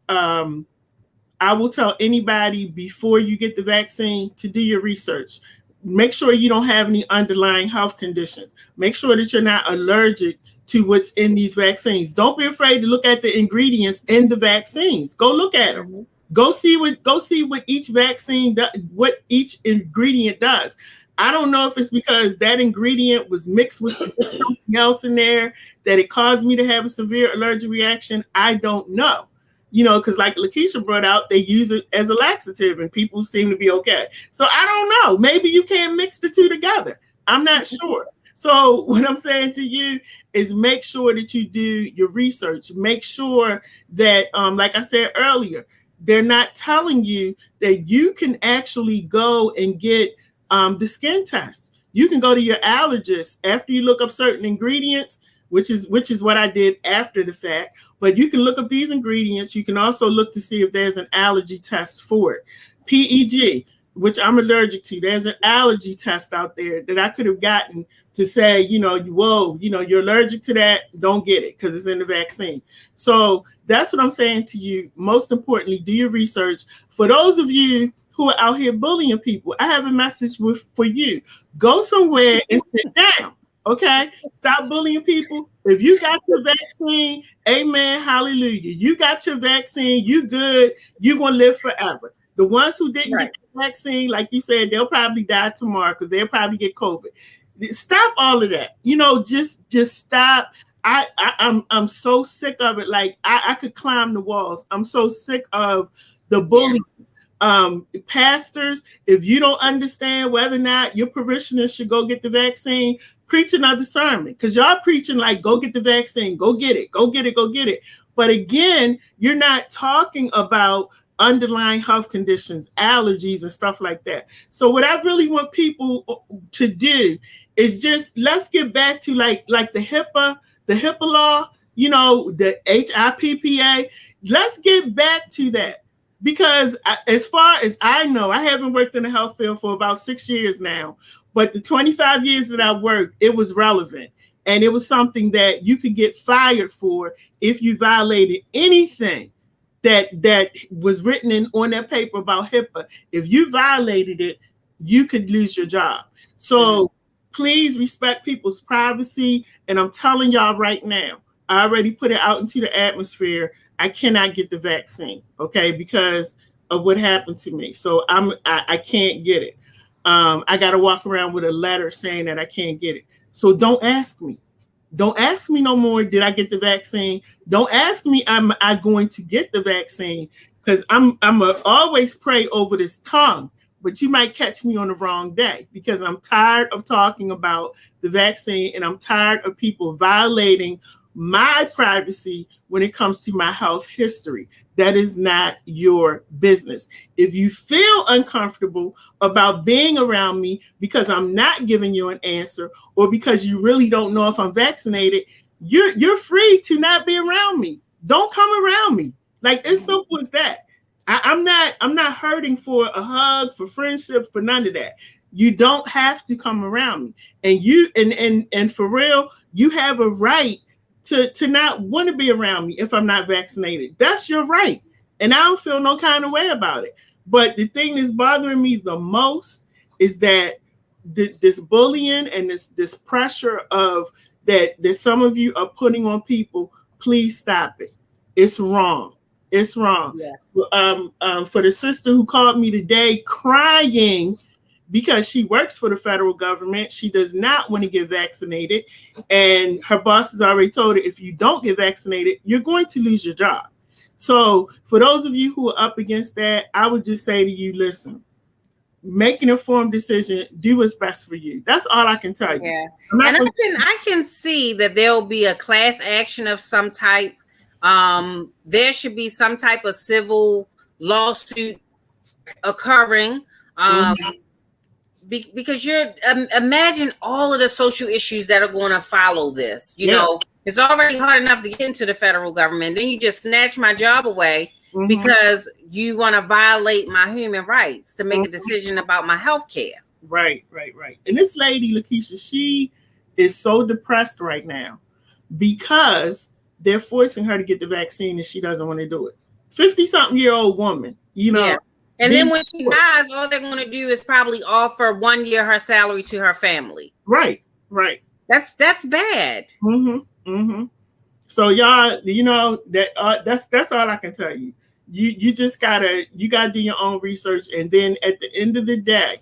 A: I will tell anybody before you get the vaccine to do your research. Make sure you don't have any underlying health conditions. Make sure that you're not allergic to what's in these vaccines. Don't be afraid to look at the ingredients in the vaccines. Go look at them. Go see what each vaccine does, what each ingredient does. I don't know if it's because that ingredient was mixed with something else in there that it caused me to have a severe allergic reaction. I don't know. Because like Lakeisha brought out, they use it as a laxative and people seem to be okay. So I don't know. Maybe you can't mix the two together. I'm not sure. So what I'm saying to you is make sure that you do your research. Make sure that, like I said earlier, they're not telling you that you can actually go and get the skin test. You can go to your allergist after you look up certain ingredients, which is what I did after the fact. But you can look up these ingredients. You can also look to see if there's an allergy test for it. PEG, which I'm allergic to. There's an allergy test out there that I could have gotten to say, whoa, you're allergic to that. Don't get it because it's in the vaccine. So that's what I'm saying to you. Most importantly, do your research. For those of you who are out here bullying people, I have a message for you. Go somewhere and sit down. Okay, stop bullying people. If you got your vaccine, amen, hallelujah. You got your vaccine, you good, you're going to live forever. The ones who didn't get the vaccine, like you said, they'll probably die tomorrow because they'll probably get COVID. Stop all of that. Just stop. I'm so sick of it. Like I could climb the walls. I'm so sick of the bullying. Pastors, if you don't understand whether or not your parishioners should go get the vaccine, preach another sermon, because y'all preaching like, go get the vaccine, go get it, go get it, go get it. But again, you're not talking about underlying health conditions, allergies, and stuff like that. So what I really want people to do is just, let's get back to like the HIPA law, you know, the HIPPA. Let's get back to that, because as far as I know, I haven't worked in the health field for about 6 years now, but the 25 years that I worked, it was relevant. And it was something that you could get fired for if you violated anything that was written on that paper about HIPAA. If you violated it, you could lose your job. So please respect people's privacy. And I'm telling y'all right now, I already put it out into the atmosphere. I cannot get the vaccine, okay, because of what happened to me. So I can't get it. I got to walk around with a letter saying that I can't get it. So don't ask me. Don't ask me no more, did I get the vaccine? Don't ask me, am I going to get the vaccine? Because I'm always pray over this tongue, but you might catch me on the wrong day, because I'm tired of talking about the vaccine, and I'm tired of people violating my privacy when it comes to my health history. That is not your business. If you feel uncomfortable about being around me because I'm not giving you an answer, or because you really don't know if I'm vaccinated, you're free to not be around me. Don't come around me. Like, it's simple as that. I'm not hurting for a hug, for friendship, for none of that. You don't have to come around me. And you and for real, you have a right to not want to be around me if I'm not vaccinated. That's your right. And I don't feel no kind of way about it. But the thing that's bothering me the most is that this bullying and this pressure of that some of you are putting on people. Please stop it. It's wrong. It's wrong. Yeah. For the sister who called me today crying because she works for the federal government, she does not want to get vaccinated. And her boss has already told her, if you don't get vaccinated, you're going to lose your job. So for those of you who are up against that, I would just say to you, listen, make an informed decision, do what's best for you. That's all I can tell you.
B: Yeah. And I can see that there'll be a class action of some type. There should be some type of civil lawsuit occurring. Because you're imagine all of the social issues that are going to follow this. You know, it's already hard enough to get into the federal government. Then you just snatch my job away because you want to violate my human rights to make a decision about my health care.
A: Right. And this lady, Lakeisha, she is so depressed right now because they're forcing her to get the vaccine and she doesn't want to do it. 50-something-year-old woman, you know. Yeah.
B: And then when she dies, all they're going to do is probably offer 1 year her salary to her family.
A: Right.
B: That's bad.
A: So y'all, you know, that's all I can tell you. You just gotta do your own research, and then at the end of the day,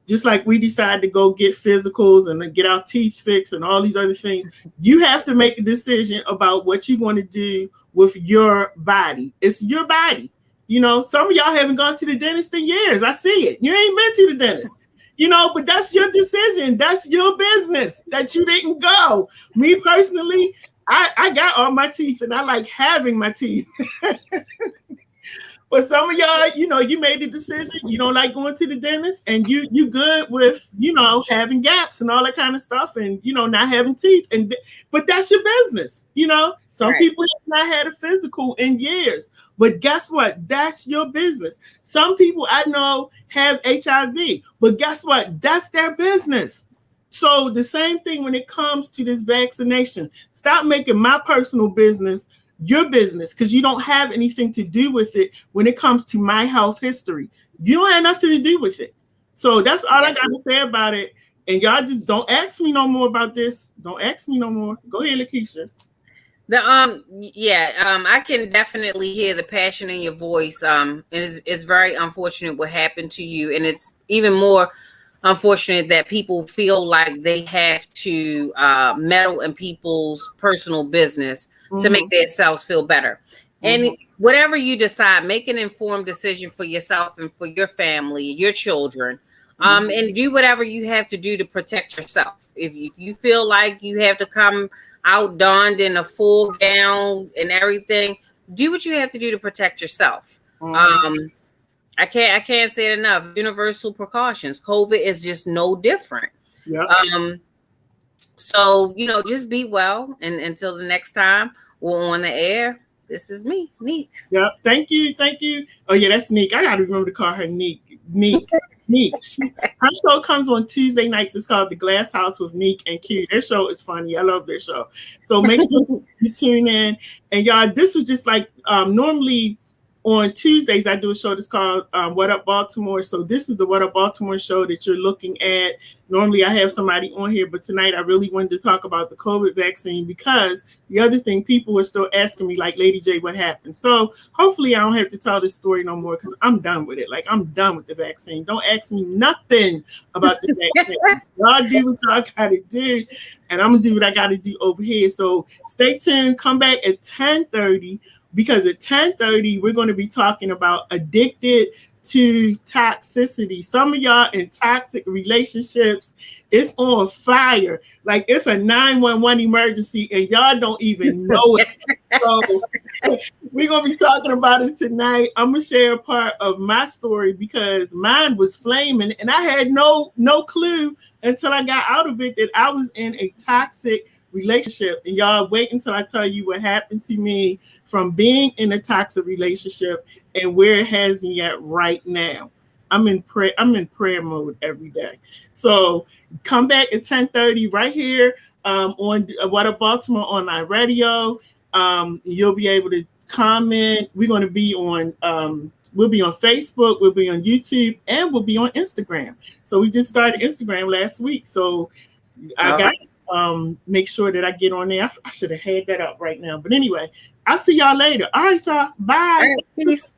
A: just like we decide to go get physicals and get our teeth fixed and all these other things, you have to make a decision about what you want to do with your body. It's your body. You know, some of y'all haven't gone to the dentist in years. I see it. You ain't been to the dentist, you know, but that's your decision. That's your business that you didn't go. Me personally, I got all my teeth and I like having my teeth. But some of y'all, you know, you made the decision. You don't like going to the dentist, and you good with, you know, having gaps and all that kind of stuff, and, you know, not having teeth. But that's your business. You know, some people have not had a physical in years, but guess what? That's your business. Some people I know have HIV, but guess what? That's their business. So the same thing when it comes to this vaccination. Stop making my personal business your business, because you don't have anything to do with it when it comes to my health history. You don't have nothing to do with it. So that's all I got to say about it. And y'all just don't ask me no more about this. Don't ask me no more. Go ahead, Lakeisha.
B: I can definitely hear the passion in your voice. It's very unfortunate what happened to you, and it's even more unfortunate that people feel like they have to meddle in people's personal business to make themselves feel better. And whatever you decide, make an informed decision for yourself and for your family, your children. And do whatever you have to do to protect yourself. If you feel like you have to come out donned in a full gown and everything, do what you have to do to protect yourself. I can't say it enough. Universal precautions. COVID is just no different.
A: Yep.
B: So, just be well. And until the next time we're on the air, this is me, Neek.
A: Yep. Thank you. Oh yeah, that's Neek. I gotta remember to call her Neek. Neek. Her show comes on Tuesday nights. It's called The Glass House with Neek and Q. Their show is funny. I love their show. So make sure you tune in. And y'all, this was just like normally on Tuesdays, I do a show that's called What Up Baltimore. So this is the What Up Baltimore show that you're looking at. Normally I have somebody on here, but tonight I really wanted to talk about the COVID vaccine because the other thing, people were still asking me, like, Lady J, what happened? So hopefully I don't have to tell this story no more because I'm done with it. Like, I'm done with the vaccine. Don't ask me nothing about the vaccine. Y'all do what y'all got to do, and I'm going to do what I got to do over here. So stay tuned. Come back at 10:30. Because at 10:30, we're going to be talking about addicted to toxicity. Some of y'all in toxic relationships, it's on fire. Like it's a 911 emergency and y'all don't even know it. So we're going to be talking about it tonight. I'm going to share a part of my story because mine was flaming and I had no clue until I got out of it that I was in a toxic relationship. And y'all wait until I tell you what happened to me from being in a toxic relationship and where it has me at right now. I'm in prayer mode every day. So come back at 10:30 right here on What Up Baltimore online radio. You'll be able to comment. We're going to be on we'll be on Facebook, we'll be on YouTube, and we'll be on Instagram. So we just started Instagram last week. So I got make sure that I get on there. I should have had that up right now. But anyway, I'll see y'all later. All right, y'all. Bye.
B: All right, peace.